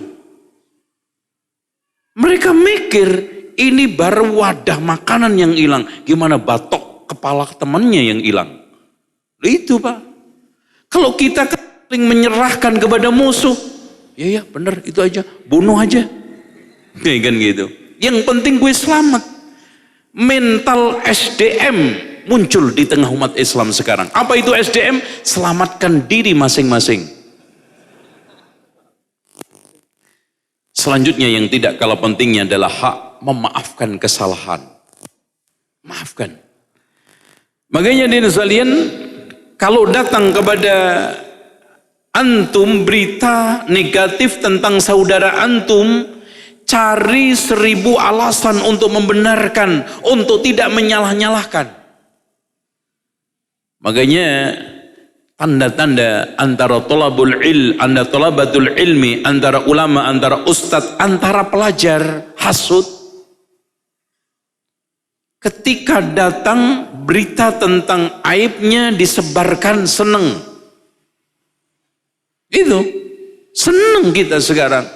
Mereka mikir ini baru wadah makanan yang hilang. Gimana batok kepala temannya yang hilang. Itu Pak. Kalau kita saling menyerahkan kepada musuh. Ya benar itu aja. Bunuh aja. Kayak kan gitu. Yang penting gue selamat. Mental SDM muncul di tengah umat Islam sekarang. Apa itu SDM? Selamatkan diri masing-masing. Selanjutnya yang tidak kalah pentingnya adalah hak memaafkan kesalahan. Maafkan. Makanya di sekalian, kalau datang kepada antum berita negatif tentang saudara antum, cari 1000 alasan untuk membenarkan, untuk tidak menyalah-nyalahkan. Makanya tanda-tanda antara talabatul ilmi, antara ulama, antara ustadz, antara pelajar, hasud. Ketika datang berita tentang aibnya disebarkan, seneng. Itu seneng kita sekarang.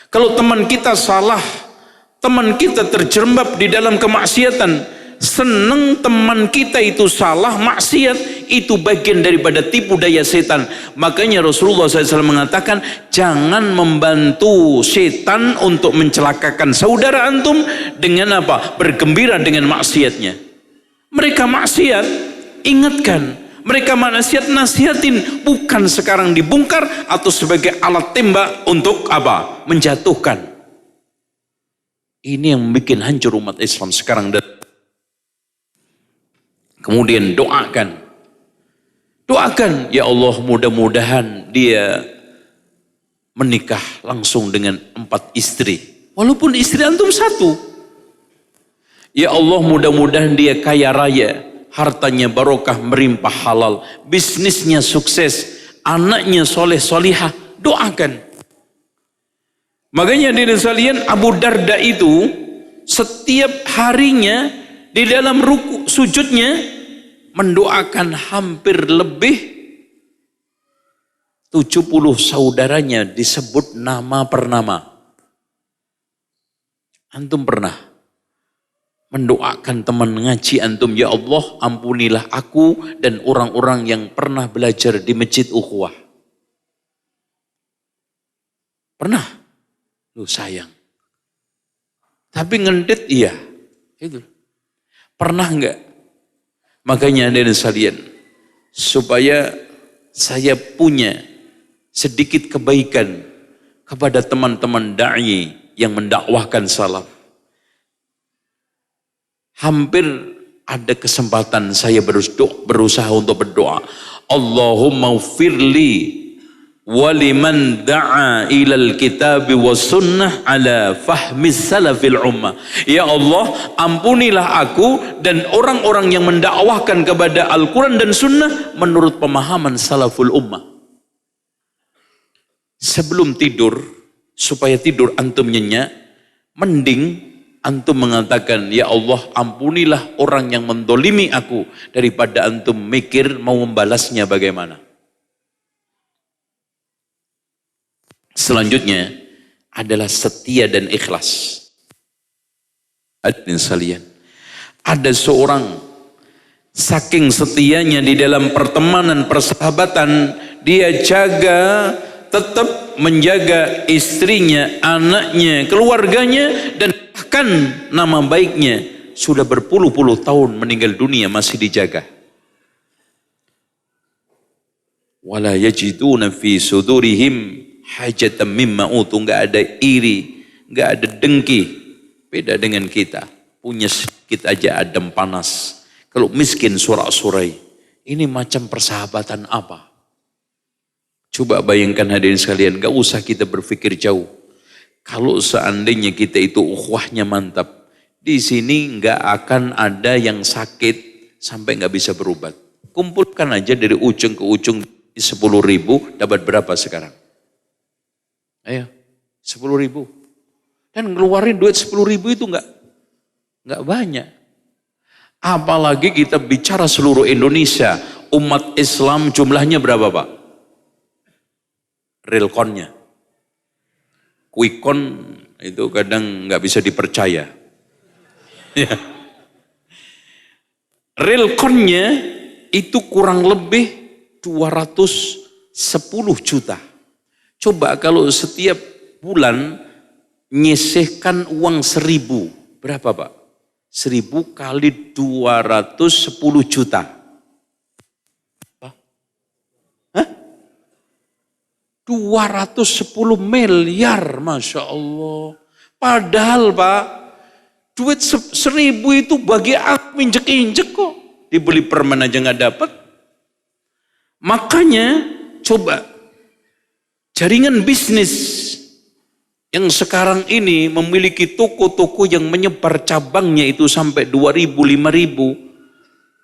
Kalau teman kita salah, teman kita terjerembab di dalam kemaksiatan, seneng teman kita itu salah, maksiat, itu bagian daripada tipu daya setan. Makanya Rasulullah SAW mengatakan, jangan membantu setan untuk mencelakakan saudara antum dengan apa? Bergembira dengan maksiatnya. Mereka maksiat, ingatkan. Mereka maksiat, nasihatin, bukan sekarang dibongkar atau sebagai alat tembak untuk apa? Menjatuhkan. Ini yang bikin hancur umat Islam sekarang. Kemudian doakan. Doakan, ya Allah, mudah-mudahan dia menikah langsung dengan 4 istri. Walaupun istri antum 1. Ya Allah, mudah-mudahan dia kaya raya, hartanya barokah, merimpah halal, bisnisnya sukses, anaknya soleh solihah. Doakan. Makanya di sekalian, Abu Darda itu setiap harinya di dalam ruku sujudnya mendoakan hampir lebih 70 saudaranya, disebut nama per nama. Antum pernah mendoakan teman ngaji antum, ya Allah ampunilah aku dan orang-orang yang pernah belajar di Masjid Ukhuwah? Pernah? Lu sayang. Tapi ngendit iya. Itu. Pernah enggak? Makanya hadirin sekalian, supaya saya punya sedikit kebaikan kepada teman-teman da'i yang mendakwahkan salaf. Hampir ada kesempatan saya berusaha untuk berdoa, Allahumma ufirli waliman da'a ilal kitabi wa sunnah ala fahmis salafil ummah. Ya Allah, ampunilah aku dan orang-orang yang mendakwahkan kepada Al-Quran dan sunnah menurut pemahaman salaful ummah. Sebelum tidur, supaya tidur antum nyenyak, mending antum mengatakan, ya Allah ampunilah orang yang mendolimi aku, daripada antum mikir mau membalasnya bagaimana. Selanjutnya adalah setia dan ikhlas. Hadirin sekalian, ada seorang saking setianya di dalam pertemanan persahabatan, dia jaga, tetap menjaga istrinya, anaknya, keluarganya, dan bahkan nama baiknya. Sudah berpuluh-puluh tahun meninggal dunia masih dijaga. Wala yajiduna fi sudurihim hajatan mimma utu, nggak ada iri, nggak ada dengki. Beda dengan kita, punya sedikit aja adem panas. Kalau miskin surak-surai. Ini macam persahabatan apa? Coba bayangkan hadirin sekalian, nggak usah kita berpikir jauh. Kalau seandainya kita itu ukhuwahnya mantap, di sini nggak akan ada yang sakit sampai nggak bisa berobat. Kumpulkan aja dari ujung ke ujung 10.000, dapat berapa sekarang? Ayo, 10.000. Dan ngeluarin duit 10.000 itu nggak banyak. Apalagi kita bicara seluruh Indonesia, umat Islam jumlahnya berapa Pak? Realconnya. Quickcon itu kadang nggak bisa dipercaya. Ya. Realconnya itu kurang lebih 210 juta. Coba kalau setiap bulan nyisihkan uang 1.000, berapa Pak? 1.000 kali 210 juta. Hah? 210 miliar, Masya Allah. Padahal Pak, duit 1.000 itu bagi aku injek-injek kok. Dibeli permen aja nggak dapat. Makanya coba jaringan bisnis yang sekarang ini memiliki toko-toko yang menyebar cabangnya itu sampai 2.000, 5.000.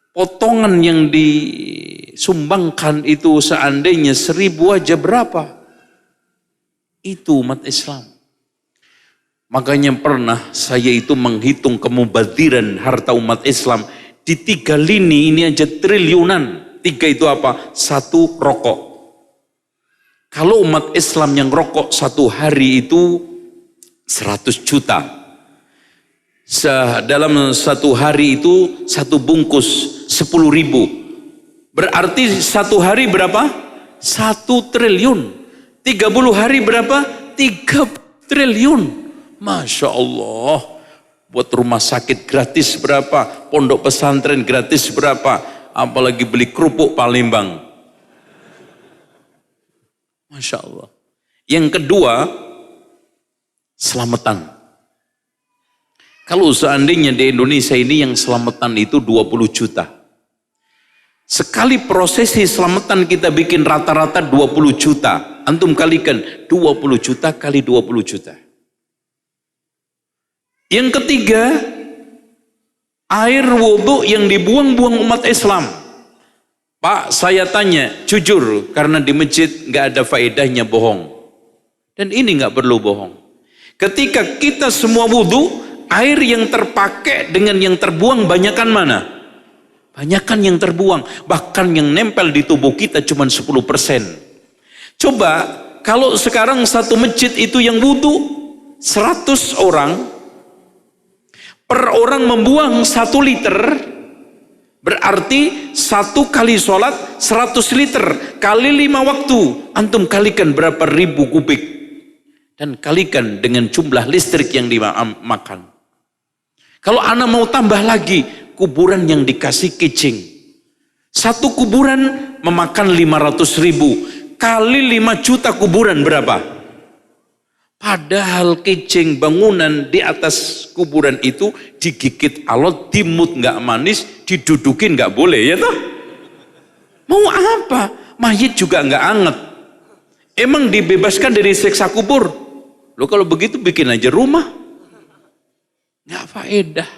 Potongan yang disumbangkan itu seandainya 1.000 aja berapa? Itu umat Islam. Makanya pernah saya itu menghitung kemubadiran harta umat Islam di 3 lini ini aja triliunan. 3 itu apa? 1 rokok. Kalau umat Islam yang rokok 1 hari itu 100 juta. Dalam satu hari itu satu bungkus 10.000. Berarti satu hari berapa? 1 triliun. 30 hari berapa? 3 triliun. Masya Allah. Buat rumah sakit gratis berapa? Pondok pesantren gratis berapa? Apalagi beli kerupuk Palembang. Masya Allah. Yang kedua, selamatan. Kalau seandainya di Indonesia ini yang selamatan itu 20 juta. Sekali prosesi selamatan kita bikin rata-rata 20 juta. Antum kalikan 20 juta kali 20 juta. Yang ketiga, air wudhu yang dibuang-buang umat Islam. Pak, saya tanya, jujur, karena di masjid nggak ada faedahnya bohong. Dan ini nggak perlu bohong. Ketika kita semua wudhu, air yang terpakai dengan yang terbuang banyakan mana? Banyakan yang terbuang. Bahkan yang nempel di tubuh kita cuma 10%. Coba kalau sekarang satu masjid itu yang wudhu 100 orang, per orang membuang 1 liter, berarti 1 kali sholat 100 liter kali 5 waktu. Antum kalikan berapa ribu kubik dan kalikan dengan jumlah listrik yang dimakan. Kalau anak mau tambah lagi, kuburan yang dikasih kicing. 1 kuburan memakan 500.000. Kali 5 juta kuburan berapa? Padahal kicing bangunan di atas kuburan itu digigit alat, dimut nggak manis, didudukin nggak boleh, ya toh? Mau apa? Mayit juga nggak anget. Emang dibebaskan dari siksa kubur? Lo kalau begitu bikin aja rumah. Nggak faedah.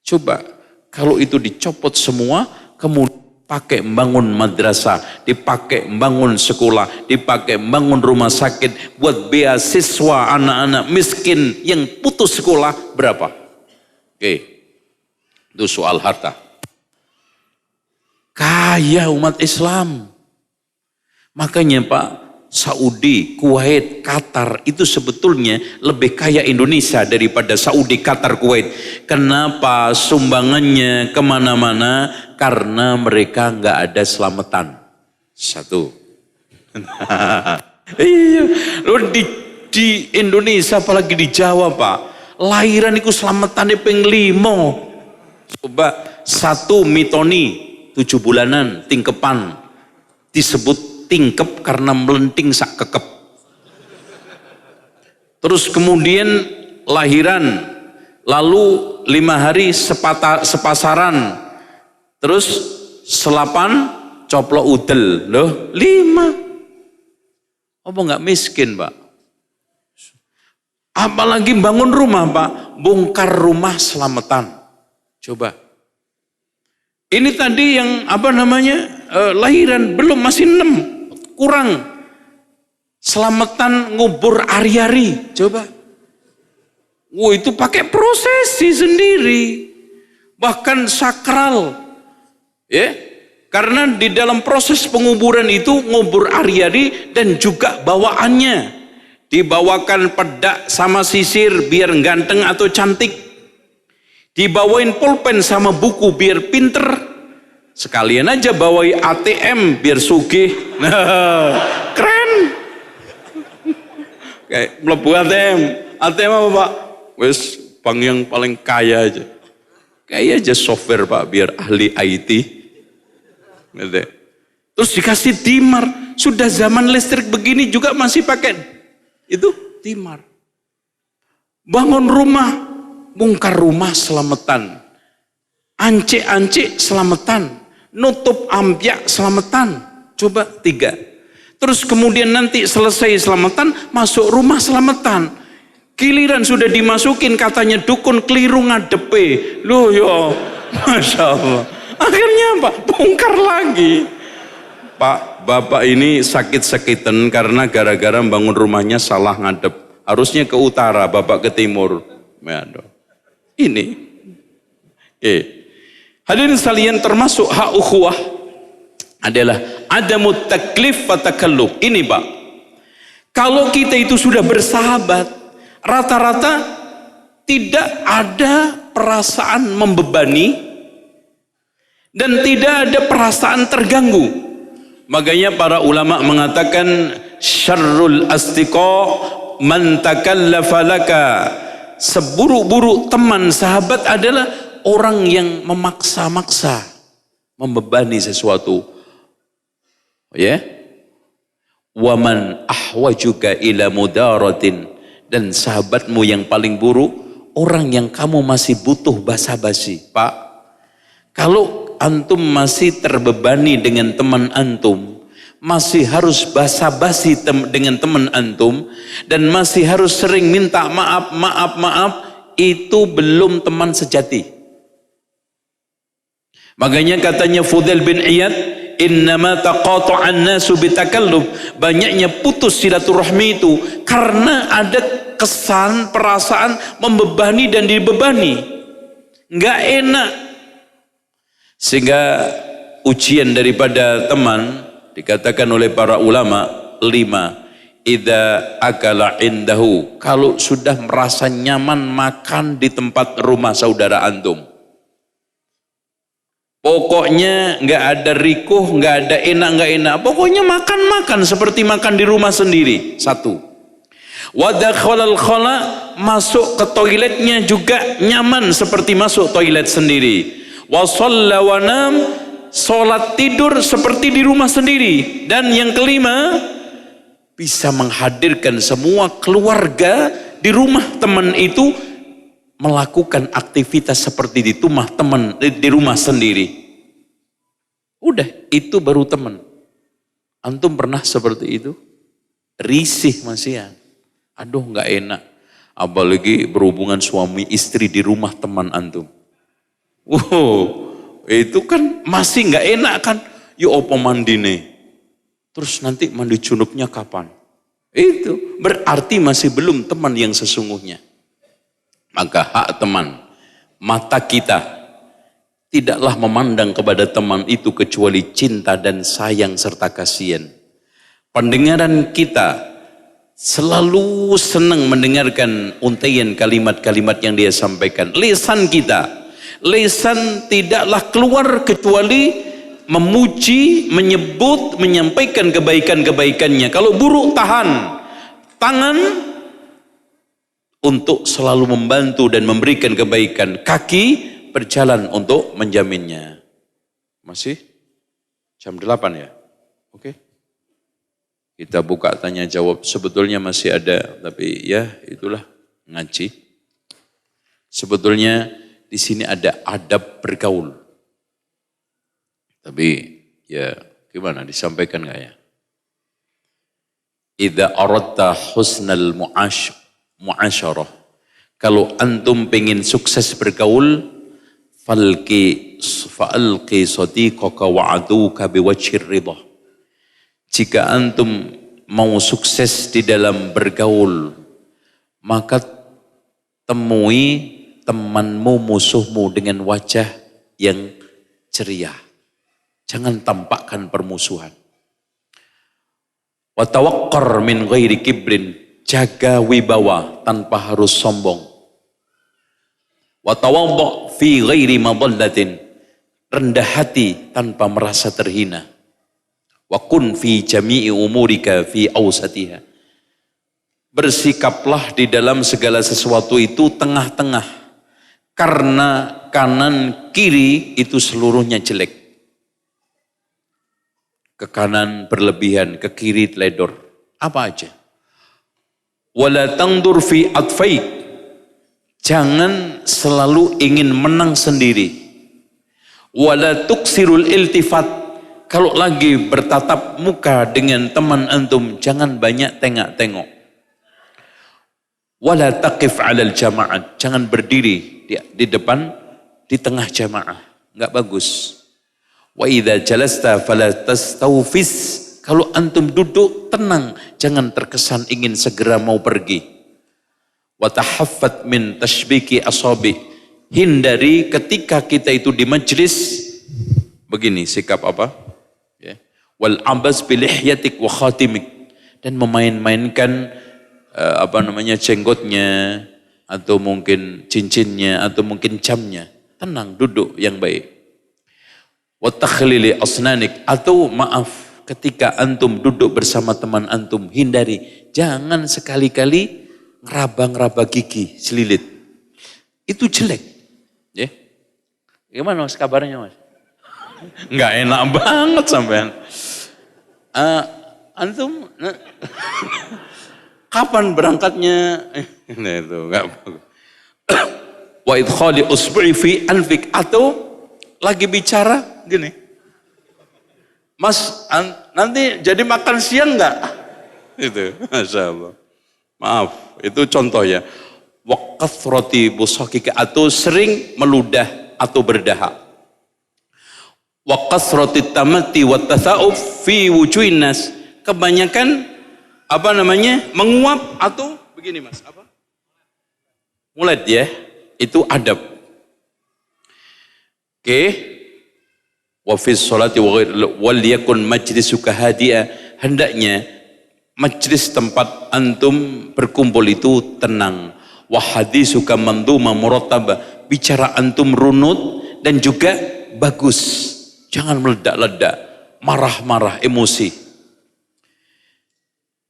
Coba kalau itu dicopot semua, kemudian pakai membangun madrasah, dipakai membangun sekolah, dipakai membangun rumah sakit, buat beasiswa anak-anak miskin yang putus sekolah, berapa? Oke, itu soal harta. Kaya umat Islam. Makanya Pak, Saudi, Kuwait, Qatar itu sebetulnya lebih kaya Indonesia daripada Saudi, Qatar, Kuwait. Kenapa? Sumbangannya kemana-mana, karena mereka nggak ada selamatan. 1. Iya, loh di Indonesia apalagi di Jawa Pak, lahiran itu selamatannya ping 5. Coba 1 mitoni 7 bulanan tingkepan disebut tingkep karena melenting sak kekep. Terus kemudian lahiran, lalu 5 hari sepasaran, terus 8 coplok udel, loh 5. Apa nggak miskin Pak? Apalagi bangun rumah Pak, bongkar rumah selamatan. Coba. Ini tadi yang apa namanya lahiran belum, masih 6. Kurang. Selamatan ngubur ari-ari. Coba. Wah, itu pakai prosesi sendiri. Bahkan sakral. Ya. Karena di dalam proses penguburan itu ngubur ari-ari dan juga bawaannya. Dibawakan pedak sama sisir biar ganteng atau cantik. Dibawain pulpen sama buku biar pinter. Sekalian aja bawain ATM biar sugih. Nah, keren. Kayak mlebu ATM. ATM apa Pak? Wes bank yang paling kaya aja. Kayak aja software Pak biar ahli IT. Terus dikasih timar. Sudah zaman listrik begini juga masih pakai itu timar. Bangun rumah, bongkar rumah selamatan. Ancik-ancik selamatan. Nutup ampiak selamatan. Coba 3. Terus kemudian nanti selesai selamatan, masuk rumah selamatan. Giliran sudah dimasukin, katanya dukun keliru ngadepe. Loh ya, Masya Allah. Akhirnya apa? Bongkar lagi. Pak, Bapak ini sakit-sakitan karena gara-gara bangun rumahnya salah ngadep. Harusnya ke utara, Bapak ke timur. Ini. Hadirin sekalian, termasuk hak ukhuwah adalah adamut taklif wa takalluf. Ini Pak, kalau kita itu sudah bersahabat, rata-rata tidak ada perasaan membebani dan tidak ada perasaan terganggu. Makanya para ulama mengatakan syarrul asdiqa man takallafa laka. Seburuk-buruk teman sahabat adalah orang yang memaksa-maksa membebani sesuatu. Ya. Waman ahwajuka ila mudaratin, dan sahabatmu yang paling buruk orang yang kamu masih butuh basa-basi. Pak, kalau antum masih terbebani dengan teman antum, masih harus basa-basi dengan teman antum, dan masih harus sering minta maaf, itu belum teman sejati. Makanya katanya Fudail bin Iyad, innama taqatu'an nasu bitakallub, banyaknya putus silaturahmi itu karena ada kesan, perasaan membebani dan dibebani, nggak enak. Sehingga ujian daripada teman dikatakan oleh para ulama 5, idza akala indahu, kalau sudah merasa nyaman makan di tempat rumah saudara antum, pokoknya nggak ada rikuh, nggak ada nggak enak, pokoknya makan seperti makan di rumah sendiri. 1. Wadakhalal khala, masuk ke toiletnya juga nyaman seperti masuk toilet sendiri. Wasalla wa nam, sholat tidur seperti di rumah sendiri. Dan yang kelima, bisa menghadirkan semua keluarga di rumah teman itu, melakukan aktivitas seperti di rumah teman, di rumah sendiri. Udah, itu baru teman. Antum pernah seperti itu? Risih masih ya. Aduh, nggak enak. Apalagi berhubungan suami istri di rumah teman antum. Wow, itu kan masih nggak enak kan? Ya opo mandine. Terus nanti mandi junubnya kapan? Itu berarti masih belum teman yang sesungguhnya. Maka hak teman, mata kita tidaklah memandang kepada teman itu kecuali cinta dan sayang serta kasihan. Pendengaran kita selalu senang mendengarkan untaian kalimat-kalimat yang dia sampaikan. Lisan kita, lisan tidaklah keluar kecuali memuji, menyebut, menyampaikan kebaikan-kebaikannya. Kalau buruk tahan. Tangan untuk selalu membantu dan memberikan kebaikan. Kaki berjalan untuk menjaminnya. Masih? Jam 8 ya? Oke. Kita buka tanya jawab. Sebetulnya masih ada, tapi ya itulah ngaji. Sebetulnya di sini ada adab bergaul. Tapi ya gimana, disampaikan nggak ya? Idza aradta husnal mu'asyarah. Kalau antum pengen sukses bergaul, fa'alqi sadiqaka wa aduka biwajhir ridha. Jika antum mau sukses di dalam bergaul, maka temui temanmu, musuhmu dengan wajah yang ceria. Jangan tampakkan permusuhan. Wa tawaqqar min ghairi kibrin, jaga wibawa tanpa harus sombong. Wa tawaddu fi ghairi madallatin, rendah hati tanpa merasa terhina. Wa kun fi jami'i umurika fi awsatiha, bersikaplah di dalam segala sesuatu itu tengah-tengah, karena kanan kiri itu seluruhnya jelek. Ke kanan berlebihan, ke kiri teledor, apa aja. Wala tangdur fi atfaik, jangan selalu ingin menang sendiri. Wala tuksirul iltifat, kalau lagi bertatap muka dengan teman antum, jangan banyak tengok-tengok. Wala taqif 'alal jama'at, jangan berdiri di depan, di tengah jamaah, enggak bagus. Wa idza jalasta fala tastawfis, kalau antum duduk tenang, jangan terkesan ingin segera mau pergi. Wa tahaffat min tashbiki asabi, hindari ketika kita itu di majlis begini, sikap apa? Ya. Wal abas bilihyatik wa khatimik, dan memain-mainkan jenggotnya, atau mungkin cincinnya, atau mungkin jamnya. Tenang, duduk yang baik. Wa takhlili asnanik, atau maaf, ketika antum duduk bersama teman antum, hindari. Jangan sekali-kali ngeraba-ngeraba gigi, selilit. Itu jelek. Ya. Gimana Mas kabarnya Mas? Enggak enak banget sampean. Antum kapan berangkatnya? Nah itu enggak bagus. Wa idkhali usbu'i fi anfik, atau lagi bicara gini. Mas, nanti jadi makan siang enggak? Itu, Masya Allah. Maaf, itu contoh ya. Wa kathrati busakika, atau sering meludah atau berdahak. Wa kasrati tamati wa tatha'uf fi wujuhin nas. Kebanyakan menguap atau begini Mas, mulet ya. Itu adab. Oke. Wa fi sholati wal yakun majlisuka hadi'a. Hendaknya majlis tempat antum berkumpul itu tenang. Wa haditsuka manduma murattaba. Bicara antum runut dan juga bagus. Jangan meledak-ledak, marah-marah, emosi.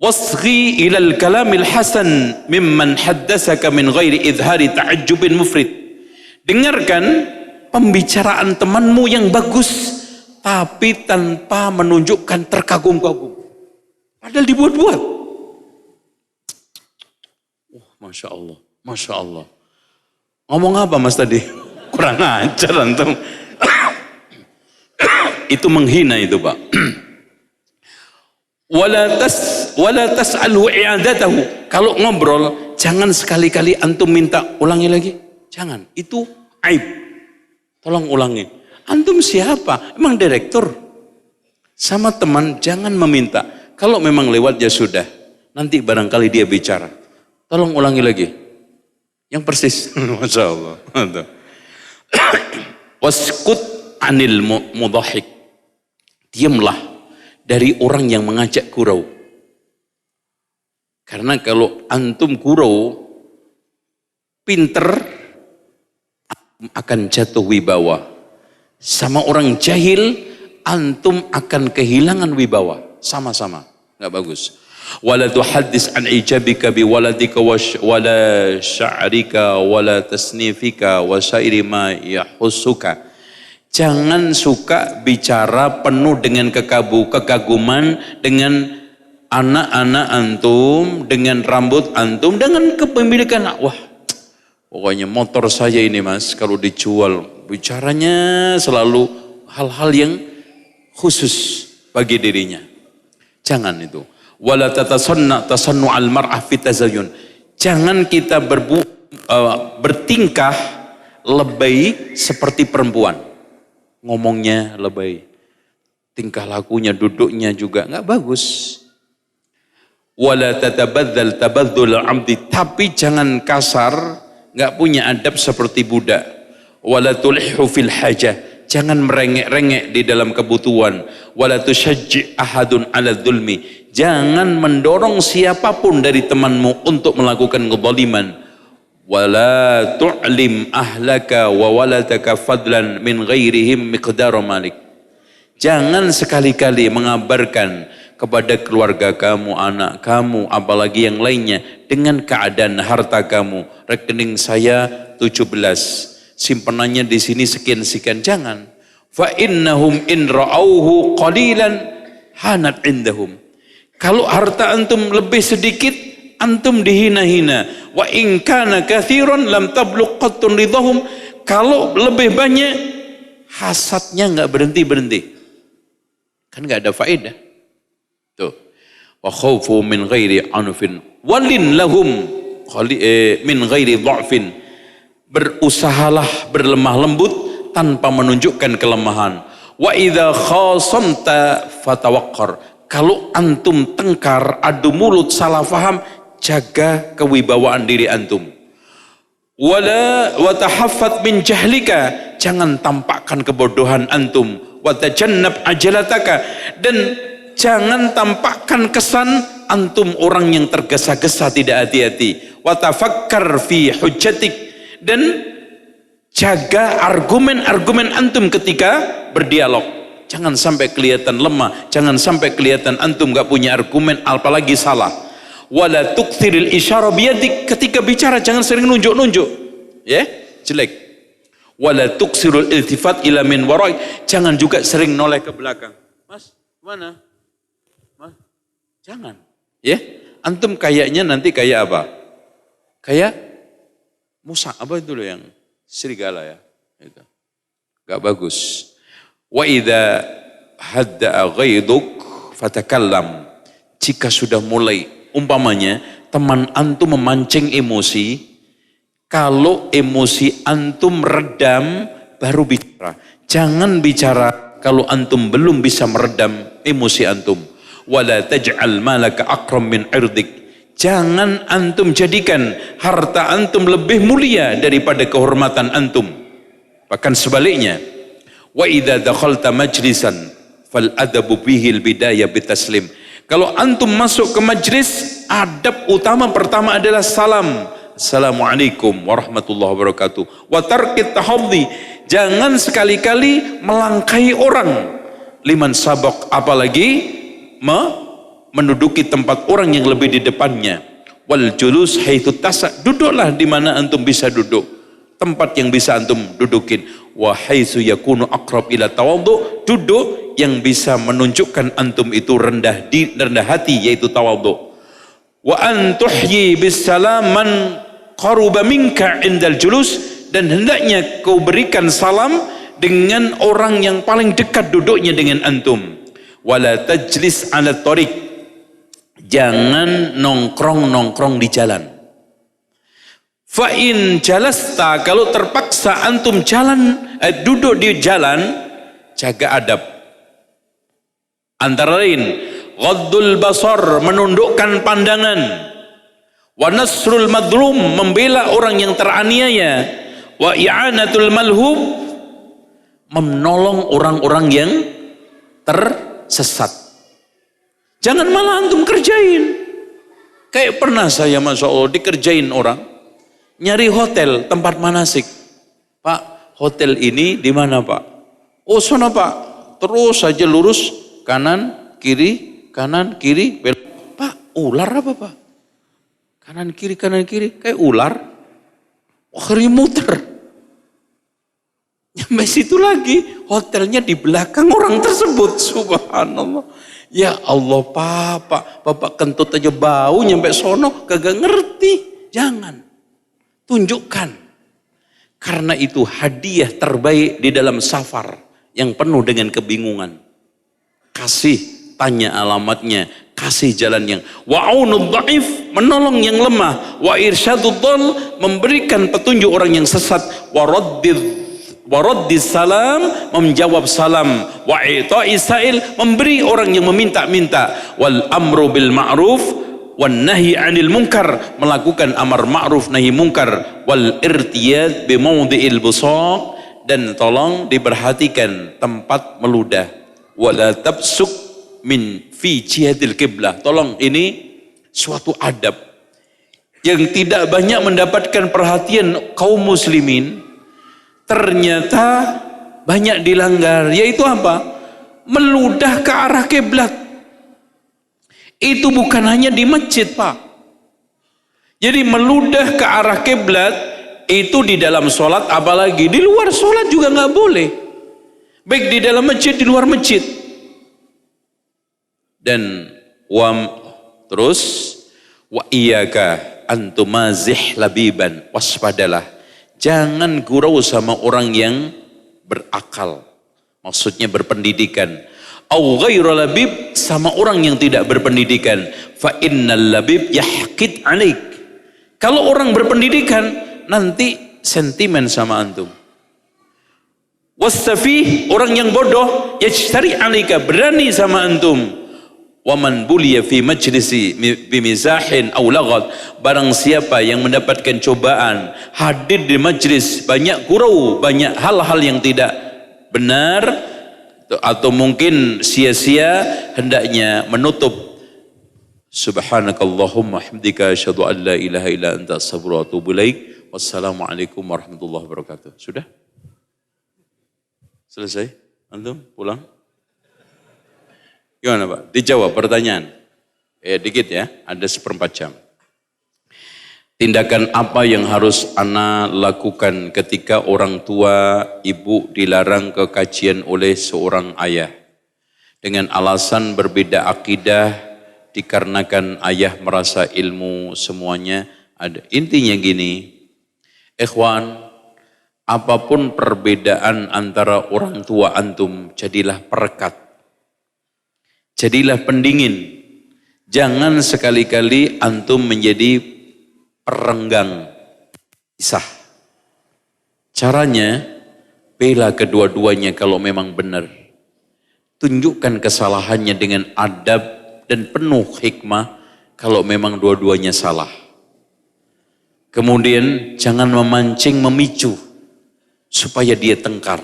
Wasghi ilal kalamil hasan mimman haddasaka min ghairi idhari ta'ajjubin mufrid. Dengarkan pembicaraan temanmu yang bagus, tapi tanpa menunjukkan terkagum-kagum. Padahal dibuat-buat. Masya Allah, Masya Allah. Ngomong apa Mas tadi? Kurang ajar antum. Itu menghina itu Pak. Wala tas'alhu i'adatahu. Kalau ngobrol jangan sekali-kali antum minta ulangi lagi. Jangan, itu aib. Tolong ulangi. Antum siapa? Emang direktur? Sama teman jangan meminta. Kalau memang lewat ya sudah. Nanti barangkali dia bicara. Tolong ulangi lagi. Yang persis. Masya Allah. Waskut anil mudahik. Diamlah dari orang yang mengajak gurau. Karena kalau antum gurau, pinter, akan jatuh wibawa. Sama orang jahil, antum akan kehilangan wibawa. Sama-sama, nggak bagus. Wala tuhaddis an ijabika bi waladika wala sya'rika wala tasnifika wa syairi ma yahussuka. Jangan suka bicara penuh dengan kekaguman, dengan anak-anak antum, dengan rambut antum, dengan kepemilikan. Wah, pokoknya motor saya ini Mas, kalau dijual, bicaranya selalu hal-hal yang khusus bagi dirinya. Jangan itu. Wala tasannu al mar'ah fi tazayyun. Jangan kita bertingkah lebay seperti perempuan. Ngomongnya lebay, tingkah lakunya, duduknya juga nggak bagus. Wala tatabadzal tabadzul 'abdi, tapi jangan kasar, nggak punya adab seperti budak. Wala tulhihu fil hajah, jangan merengek-rengek di dalam kebutuhan. Wala tusyajji' ahadun 'ala dzulmi, jangan mendorong siapapun dari temanmu untuk melakukan kezaliman. Wala tu'lim ahlaka wa waladaka fadlan min ghairihim miqdara malik. Jangan sekali-kali mengabarkan kepada keluarga kamu, anak kamu, apalagi yang lainnya dengan keadaan harta kamu. Rekening saya 17, simpenannya di sini sekian-sekian. Jangan. Fa innahum in ra'auhu qalilan hanat indahum. Kalau harta antum lebih sedikit, antum dihina-hina. Wa in kana katsiran lam tablugh qattun ridahum. Kalau lebih banyak, hasadnya enggak berhenti-berhenti. Kan enggak ada faedah. Tuh. Wa khaufu min ghairi anfin walin lahum min ghairi dha'fin. Berusahalah berlemah lembut tanpa menunjukkan kelemahan. Wa idza khasamta fatawaqqar. Kalau antum tengkar, adu mulut, salah faham, jaga kewibawaan diri antum. Wala watahaffat min jahlika, jangan tampakkan kebodohan antum. Watajannab ajalataka, dan jangan tampakkan kesan antum orang yang tergesa-gesa, tidak hati-hati. wa tafakkar fi hujjatik, dan jaga argumen-argumen antum ketika berdialog. Jangan sampai kelihatan lemah, jangan sampai kelihatan antum gak punya argumen, apalagi salah. Wala tukthiril isyara biyadik, ketika bicara jangan sering nunjuk-nunjuk, ya, jelek. Wala tuksirul iltifat ila min warai, jangan juga sering noleh ke belakang. Mas, mana? Mas, jangan. Ya, antum kayaknya nanti kayak apa? Kayak Musa, apa itu loh yang serigala ya? Itu. Gak bagus. Wa idza hadda'a ghaiduk fatakallam. Jika sudah mulai, umpamanya teman antum memancing emosi, kalau emosi antum redam baru bicara. Jangan bicara kalau antum belum bisa meredam emosi antum. Wala taj'al malaka akram min irdik. Jangan antum jadikan harta antum lebih mulia daripada kehormatan antum. Bahkan sebaliknya. Wa idza dakhalta majlisan fal adabu bihil bidayah bitaslim. Kalau antum masuk ke majlis, adab utama pertama adalah salam. Assalamualaikum warahmatullahi wabarakatuh. Wa tarkit tahaddi. Jangan sekali-kali melangkahi orang. Liman sabaq, apalagi menduduki tempat orang yang lebih di depannya. Wal julus haitsu tasa. Duduklah di mana antum bisa duduk. Tempat yang bisa antum dudukin. Wa haitsu yakunu aqrab ila tawadhu, duduk yang bisa menunjukkan antum itu rendah hati, yaitu tawadhu. Wa an tuhyi bis salam man qaruba minka indal julus, dan hendaknya kau berikan salam dengan orang yang paling dekat duduknya dengan antum. Wala tajlis ala tariq, jangan nongkrong di jalan. Fa in jalasta, kalau terpaksa antum duduk di jalan, jaga adab. Antara lain ghaddul basar, menundukkan pandangan. Wa nasrul madlum, membela orang yang teraniaya. Wa i'anatul malhub, menolong orang-orang yang tersesat. Jangan malah antum kerjain. Kayak pernah saya, masya Allah, dikerjain orang nyari hotel tempat manasik. Pak, hotel ini di mana Pak? Oh sana Pak, terus saja lurus kanan kiri belok. Pak, ular apa Pak? Kanan kiri kayak ular. Akhirnya muter. Sampai situ lagi, hotelnya di belakang orang tersebut. Subhanallah. Ya Allah, Bapak kentut aja bau nyampe sono kagak ngerti. Jangan. Tunjukkan. Karena itu hadiah terbaik di dalam safar yang penuh dengan kebingungan. Kasih, tanya alamatnya, kasih jalan yang wa'aunud dha'if, menolong yang lemah, wa irsyadud dhal, memberikan petunjuk orang yang sesat, waraddis salam, menjawab salam, wa ita'i sa'il, memberi orang yang meminta-minta, wal amru bil ma'ruf wan nahi 'anil munkar, melakukan amar ma'ruf nahi munkar, wal irtiyad bi mawdi'il busaq, dan tolong diperhatikan tempat meludah, wala tabsuk min fi jihadil qiblah. Tolong, ini suatu adab yang tidak banyak mendapatkan perhatian kaum muslimin, ternyata banyak dilanggar, yaitu apa? Meludah ke arah kiblat. Itu bukan hanya di masjid, Pak. Jadi meludah ke arah kiblat itu di dalam sholat, apalagi di luar sholat juga nggak boleh. Baik di dalam masjid, di luar masjid. Dan terus wa iyyaka antumazih labiban, waspadalah, jangan gurau sama orang yang berakal, maksudnya berpendidikan. Au ghairu labib, sama orang yang tidak berpendidikan. Fa innal labib yahqid alaik, kalau orang berpendidikan nanti sentimen sama antum. Wasafih, orang yang bodoh, yajtari alaika, berani sama antum. Waman buliya fi majlisi bimizahin aw laghat, barang siapa yang mendapatkan cobaan hadir di majlis banyak gurau, banyak hal-hal yang tidak benar atau mungkin sia-sia, hendaknya menutup Subhanakallahumma hamdika asyhadu an la ilaha illa anta astaghfiruka wa atubu ilaik. Wassalamualaikum warahmatullahi wabarakatuh. Sudah? Selesai? Antum pulang? Gimana Pak? Dijawab pertanyaan? Dikit ya, ada 1/4 jam. Tindakan apa yang harus ana lakukan ketika orang tua ibu dilarang ke kajian oleh seorang ayah dengan alasan berbeda akidah dikarenakan ayah merasa ilmu semuanya ada. Intinya gini, ikhwan, apapun perbedaan antara orang tua antum, jadilah perekat, jadilah pendingin. Jangan sekali-kali antum menjadi perenggang kisah. Caranya, bela kedua-duanya kalau memang benar. Tunjukkan kesalahannya dengan adab dan penuh hikmah kalau memang dua-duanya salah. Kemudian jangan memancing, memicu supaya dia tengkar.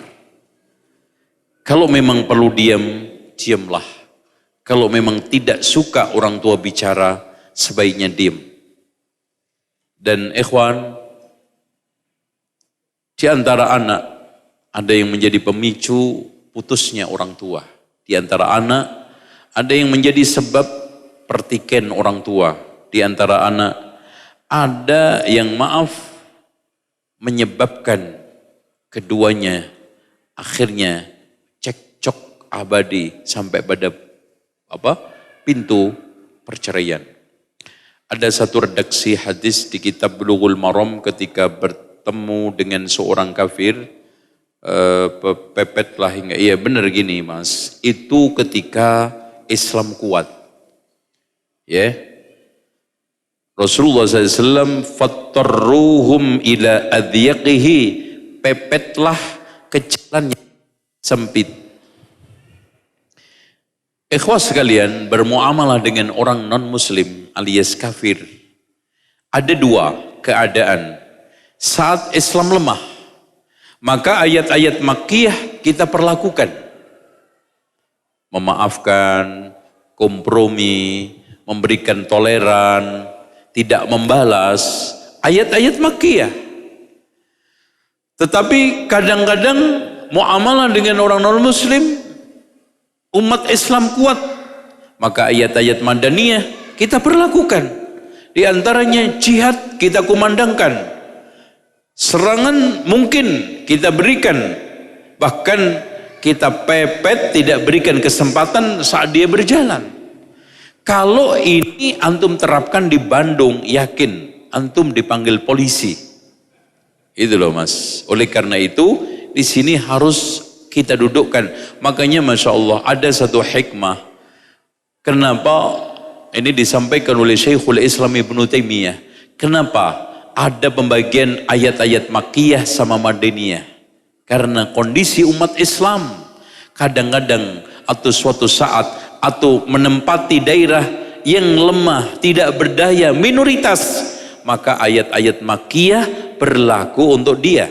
Kalau memang perlu diam, diamlah. Kalau memang tidak suka orang tua bicara, sebaiknya diam. Dan ikhwan, di antara anak ada yang menjadi pemicu putusnya orang tua. Di antara anak ada yang menjadi sebab pertikaian orang tua. Di antara anak ada yang menyebabkan keduanya akhirnya cekcok abadi sampai pada pintu perceraian. Ada satu redaksi hadis di kitab Bulughul Maram ketika bertemu dengan seorang kafir, pepet lah hingga, iya benar gini mas, itu ketika Islam kuat. Ya, Rasulullah SAW fattarruhum ila adyaqihi, pepetlah ke jalan yang sempit. Ikhwas sekalian, bermuamalah dengan orang non-muslim alias kafir. Ada dua keadaan. Saat Islam lemah, maka ayat-ayat Makkiyah kita perlakukan. Memaafkan, kompromi, memberikan toleran, tidak membalas. Ayat-ayat Makkiyah. Tetapi kadang-kadang muamalah dengan orang non-muslim, umat Islam kuat, maka ayat-ayat Madaniyah kita perlakukan. Di antaranya jihad kita kumandangkan. Serangan mungkin kita berikan. Bahkan kita pepet, tidak berikan kesempatan saat dia berjalan. Kalau ini antum terapkan di Bandung, yakin antum dipanggil polisi. Itu loh mas. Oleh karena itu, di sini harus kita dudukkan. Makanya Masya Allah ada satu hikmah. Kenapa ini disampaikan oleh Syekhul Islam Ibnu Taimiyah. Kenapa ada pembagian ayat-ayat Makkiyah sama Madaniyah? Karena kondisi umat Islam kadang-kadang atau suatu saat atau menempati daerah yang lemah, tidak berdaya, minoritas, maka ayat-ayat Makkiyah berlaku untuk dia.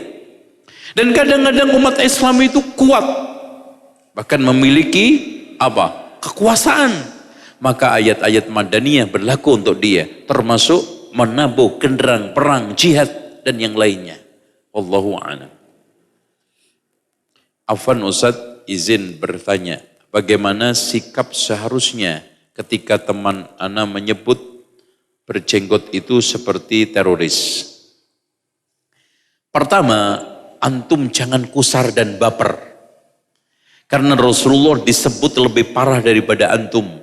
Dan kadang-kadang umat Islam itu kuat, bahkan memiliki kekuasaan, maka ayat-ayat Madaniyah berlaku untuk dia, termasuk menabuh genderang perang, jihad dan yang lainnya. Wallahu a'lam. Afwan Ustaz, izin bertanya, bagaimana sikap seharusnya ketika teman ana menyebut berjenggot itu seperti teroris? Pertama, antum jangan kusar dan baper. Karena Rasulullah disebut lebih parah daripada antum.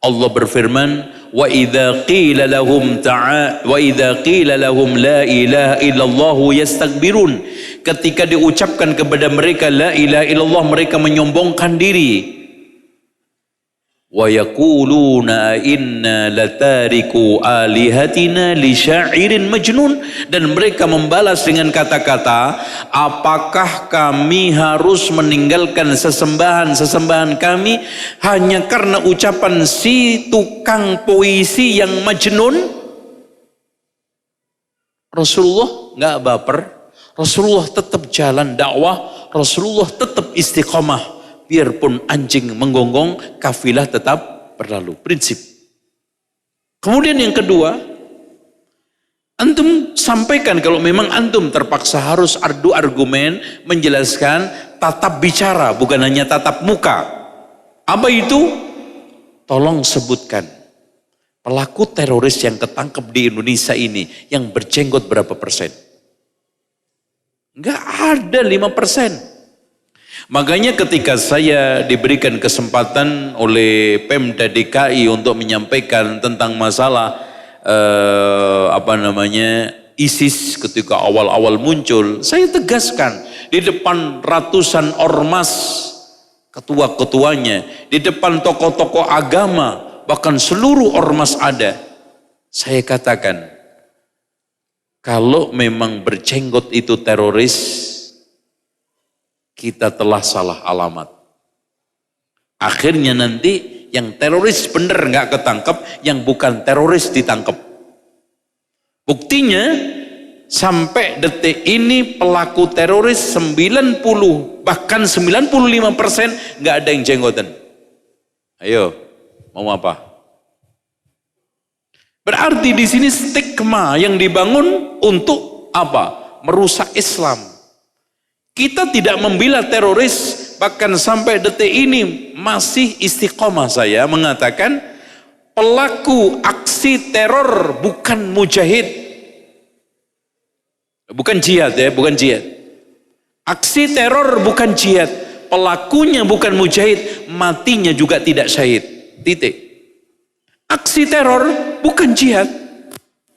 Allah berfirman, wa idza qila lahum la ilaha illallah yastakbirun. Ketika diucapkan kepada mereka la ilaha illallah, mereka menyombongkan diri. Wa yaquluna inna latariku alihatina li syairin majnun, dan mereka membalas dengan kata-kata, apakah kami harus meninggalkan sesembahan kami hanya karena ucapan si tukang puisi yang majnun? Rasulullah nggak baper, Rasulullah tetap jalan dakwah, Rasulullah tetap istiqomah. Biarpun anjing menggonggong, kafilah tetap berlalu. Prinsip. Kemudian yang kedua, antum sampaikan kalau memang antum terpaksa harus adu argumen, menjelaskan tatap bicara, bukan hanya tatap muka. Apa itu? Tolong sebutkan pelaku teroris yang ketangkep di Indonesia ini yang berjenggot berapa persen? Enggak ada 5%. Makanya ketika saya diberikan kesempatan oleh Pemda DKI untuk menyampaikan tentang masalah ISIS ketika awal-awal muncul, saya tegaskan di depan ratusan ormas, ketua-ketuanya, di depan tokoh-tokoh agama, bahkan seluruh ormas ada. Saya katakan, kalau memang berjenggot itu teroris, kita telah salah alamat. Akhirnya nanti yang teroris bener nggak ketangkep, yang bukan teroris ditangkep. Buktinya sampai detik ini pelaku teroris 90 bahkan 95% nggak ada yang jenggotan. Ayo, mau apa? Berarti di sini stigma yang dibangun untuk apa? Merusak Islam. Kita tidak membela teroris, bahkan sampai detik ini masih istiqomah saya mengatakan pelaku aksi teror bukan mujahid. Bukan jihad ya, bukan jihad. Aksi teror bukan jihad, pelakunya bukan mujahid, matinya juga tidak syahid. Titik. Aksi teror bukan jihad,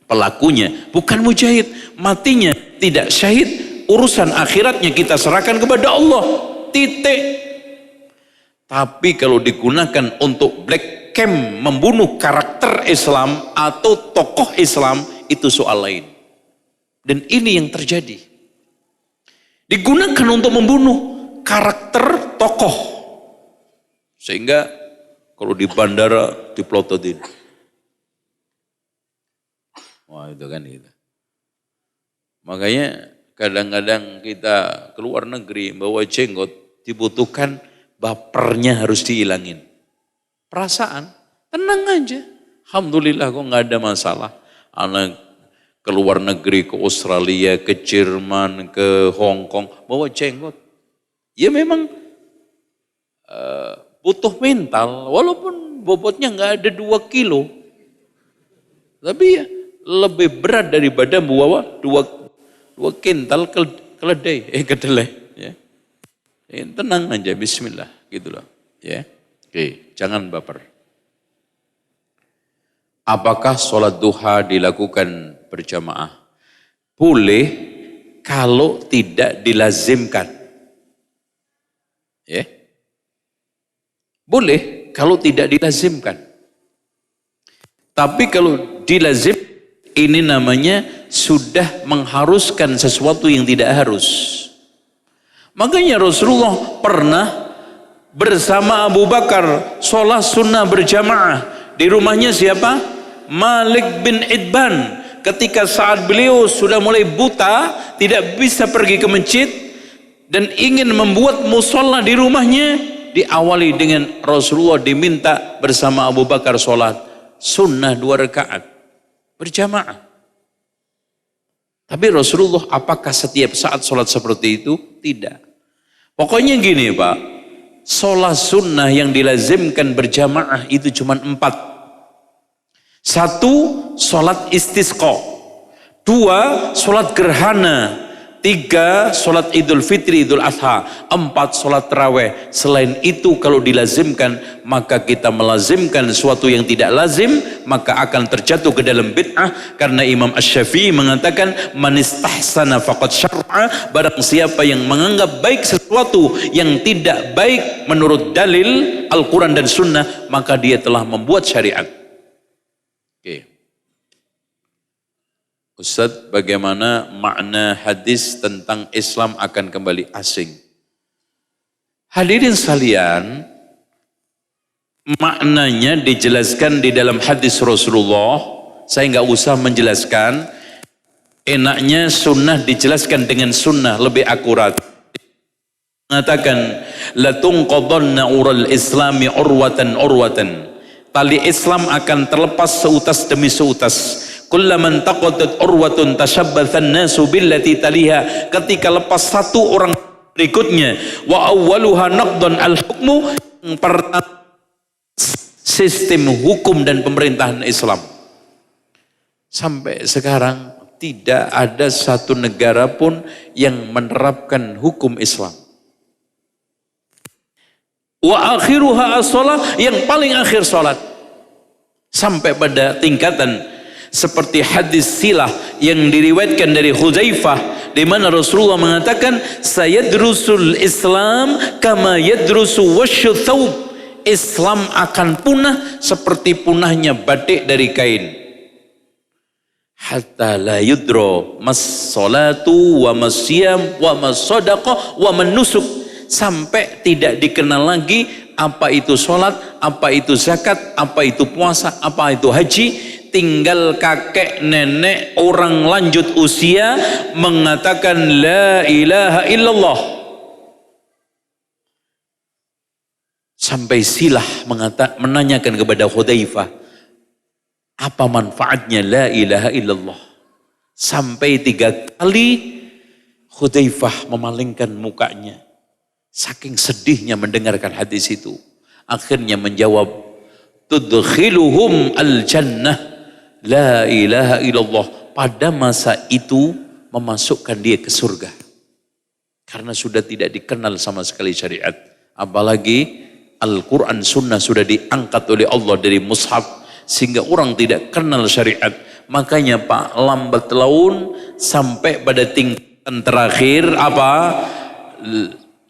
pelakunya bukan mujahid, matinya tidak syahid. Urusan akhiratnya kita serahkan kepada Allah. Titik. Tapi kalau digunakan untuk black camp, membunuh karakter Islam atau tokoh Islam, itu soal lain. Dan ini yang terjadi. Digunakan untuk membunuh karakter tokoh. Sehingga kalau di bandara diplototin. Wah, itu kan gitu. Makanya kadang-kadang kita keluar negeri bawa jenggot, dibutuhkan bapernya harus dihilangin. Perasaan, tenang aja. Alhamdulillah kok nggak ada masalah. Anak keluar negeri ke Australia, ke Jerman, ke Hong Kong, bawa jenggot. Ya memang butuh mental, walaupun bobotnya nggak ada 2 kilo. Tapi ya lebih berat daripada bawa 2 kintal kedelai ya. Tenang aja, bismillah gitu loh ya. Oke, jangan baper. Apakah sholat duha dilakukan berjamaah? Boleh kalau tidak dilazimkan. Ya. Boleh kalau tidak dilazimkan. Tapi kalau dilazim, ini namanya sudah mengharuskan sesuatu yang tidak harus. Makanya Rasulullah pernah bersama Abu Bakar sholat sunnah berjamaah. Di rumahnya siapa? Malik bin Idban. Ketika saat beliau sudah mulai buta, tidak bisa pergi ke masjid, dan ingin membuat musola di rumahnya, diawali dengan Rasulullah diminta bersama Abu Bakar sholat sunnah 2 rakaat berjamaah. Tapi Rasulullah apakah setiap saat sholat seperti itu? Tidak. Pokoknya gini Pak, sholat sunnah yang dilazimkan berjamaah itu cuma 4. 1, sholat istisqa. 2, sholat gerhana. 3, sholat idul fitri, idul adha. 4, sholat tarawih. Selain itu kalau dilazimkan, maka kita melazimkan sesuatu yang tidak lazim, maka akan terjatuh ke dalam bid'ah. Karena Imam Asy-Syafi'i mengatakan, man istahsana faqad syar'a. Barang siapa yang menganggap baik sesuatu yang tidak baik menurut dalil Al-Quran dan Sunnah, maka dia telah membuat syariat. Oke. Ustadz, bagaimana makna hadis tentang Islam akan kembali asing? Hadirin sekalian, maknanya dijelaskan di dalam hadis Rasulullah. Saya nggak usah menjelaskan. Enaknya sunnah dijelaskan dengan sunnah, lebih akurat. Mengatakan, la tunqadanna ural islami urwatan urwatan. tali Islam akan terlepas seutas demi seutas. Kullaman taqadat urwatun tashabbathan nasu billati taliha. Ketika lepas satu orang berikutnya, wa awwaluha naqdan al-hukmu, yang pertama sistem hukum dan pemerintahan Islam. Sampai sekarang tidak ada satu negara pun yang menerapkan hukum Islam. Wa akhiruha as-shalah, yang paling akhir salat. Sampai pada tingkatan seperti hadis silah yang diriwayatkan dari Hudzaifah, di mana Rasulullah mengatakan, sayadrusul Islam kama yadrusu wasyu thawb. Islam akan punah seperti punahnya batik dari kain. Hatta la yudro mas salatu wa mas siyam wa mas sadaqah wa man nusuk. Sampai tidak dikenal lagi apa itu salat, apa itu zakat, apa itu puasa, apa itu haji. Tinggal kakek nenek orang lanjut usia mengatakan la ilaha illallah. Sampai silah menanyakan kepada Hudzaifah, apa manfaatnya la ilaha illallah? Sampai 3 kali Hudzaifah memalingkan mukanya, saking sedihnya mendengarkan hadis itu. Akhirnya menjawab, tudkhiluhum al-jannah. La ilaha illallah pada masa itu memasukkan dia ke surga. Karena sudah tidak dikenal sama sekali syariat. Apalagi Al-Quran Sunnah sudah diangkat oleh Allah dari mushaf, sehingga orang tidak kenal syariat. Makanya Pak, lambat laun sampai pada tingkatan terakhir apa?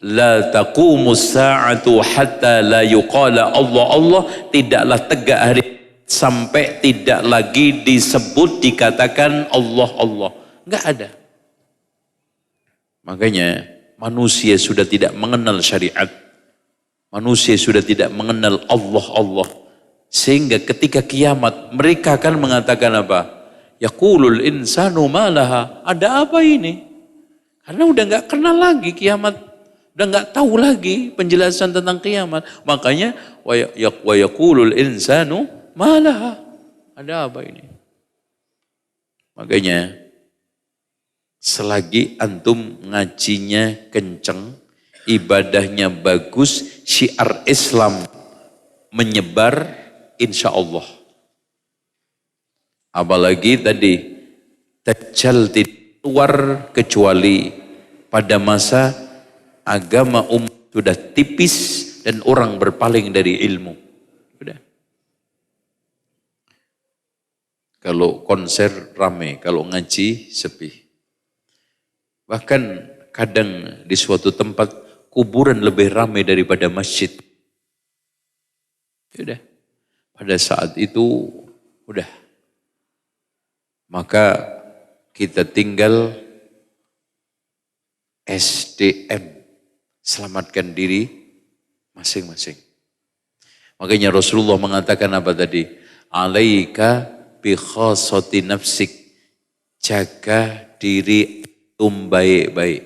La taqumus sa'atu hatta la yuqala Allah Allah. Tidaklah tegak hari sampai tidak lagi disebut, dikatakan Allah Allah. Enggak ada. Makanya manusia sudah tidak mengenal syariat. Manusia sudah tidak mengenal Allah Allah. Sehingga ketika kiamat mereka akan mengatakan apa? Yaqulul insanu malaha. Ada apa ini? Karena udah enggak kenal lagi kiamat. Udah enggak tahu lagi penjelasan tentang kiamat. Makanya wa yaqulul insanu malah ada apa ini? Makanya selagi antum ngajinya kenceng, ibadahnya bagus, syiar Islam menyebar, insya Allah. Apalagi tadi Dajjal tidak keluar kecuali pada masa agama sudah tipis dan orang berpaling dari ilmu. Sudah. Kalau konser rame, kalau ngaji sepi. Bahkan kadang di suatu tempat kuburan lebih ramai daripada masjid. Sudah. Pada saat itu udah. Maka kita tinggal SDM. Selamatkan diri masing-masing. Makanya Rasulullah mengatakan apa tadi? Alaika bi khasati nafsik. Jaga diri baik-baik.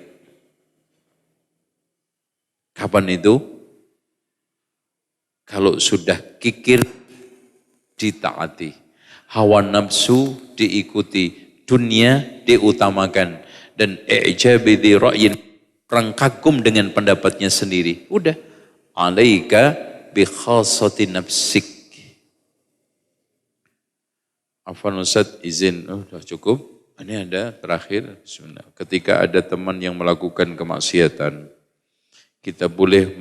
Kapan itu? Kalau sudah kikir ditaati, hawa nafsu diikuti, dunia diutamakan, dan i'jabi di ra'yin, orang kagum dengan pendapatnya sendiri. Udah, alaika bi khasati nafsik. Afwan Ustaz, izin, sudah cukup. Ini ada terakhir, ketika ada teman yang melakukan kemaksiatan, kita boleh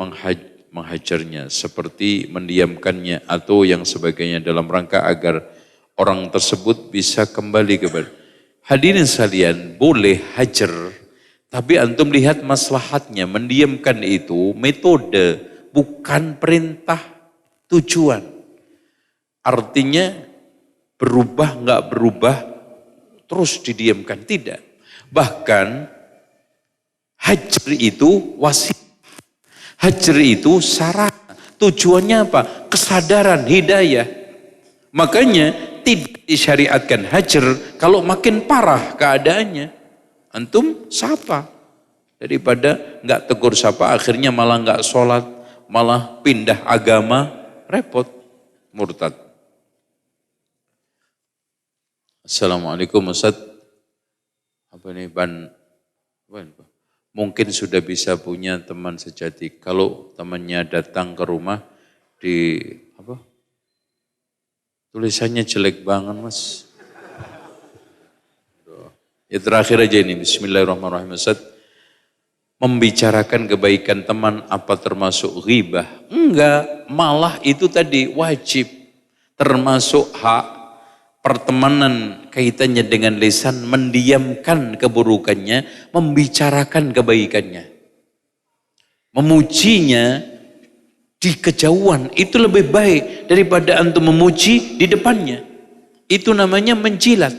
menghajarnya, seperti mendiamkannya atau yang sebagainya dalam rangka agar orang tersebut bisa kembali kepada. Hadirin sekalian, boleh hajar, tapi antum lihat maslahatnya. Mendiamkan itu metode, bukan perintah, tujuan. Artinya berubah nggak berubah terus didiamkan, tidak. Bahkan hajar itu wasilah, hajar itu sarana. Tujuannya apa? Kesadaran, hidayah. Makanya tidak disyariatkan hajar kalau makin parah keadaannya. Antum sapa daripada nggak tegur sapa, akhirnya malah nggak sholat, malah pindah agama, repot. murtad. Assalamualaikum Ustaz. Apa nih mungkin sudah bisa punya teman sejati. Kalau temannya datang ke rumah di tulisannya jelek banget Mas. Ya terakhir aja ini, bismillahirrahmanirrahim Ustaz. Membicarakan kebaikan teman apa termasuk ghibah? Enggak, malah itu tadi wajib. Termasuk hak pertemanan kaitannya dengan lisan, mendiamkan keburukannya, membicarakan kebaikannya. Memujinya di kejauhan itu lebih baik daripada antum memuji di depannya. Itu namanya menjilat.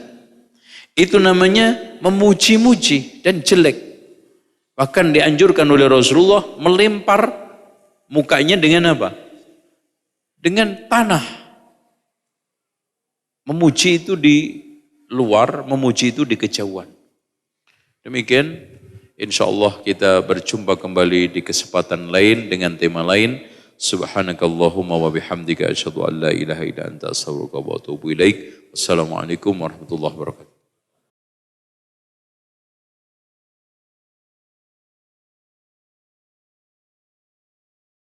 Itu namanya memuji-muji dan jelek. Bahkan dianjurkan oleh Rasulullah melempar mukanya dengan apa? Dengan tanah. Memuji itu di luar, memuji itu di kejauhan. Demikian, insya Allah kita berjumpa kembali di kesempatan lain dengan tema lain. Subhanakallahumma wa bihamdika asyhadu an la ilaha illa anta astaghfiruka wa atubu ilaik. Wassalamualaikum warahmatullahi wabarakatuh.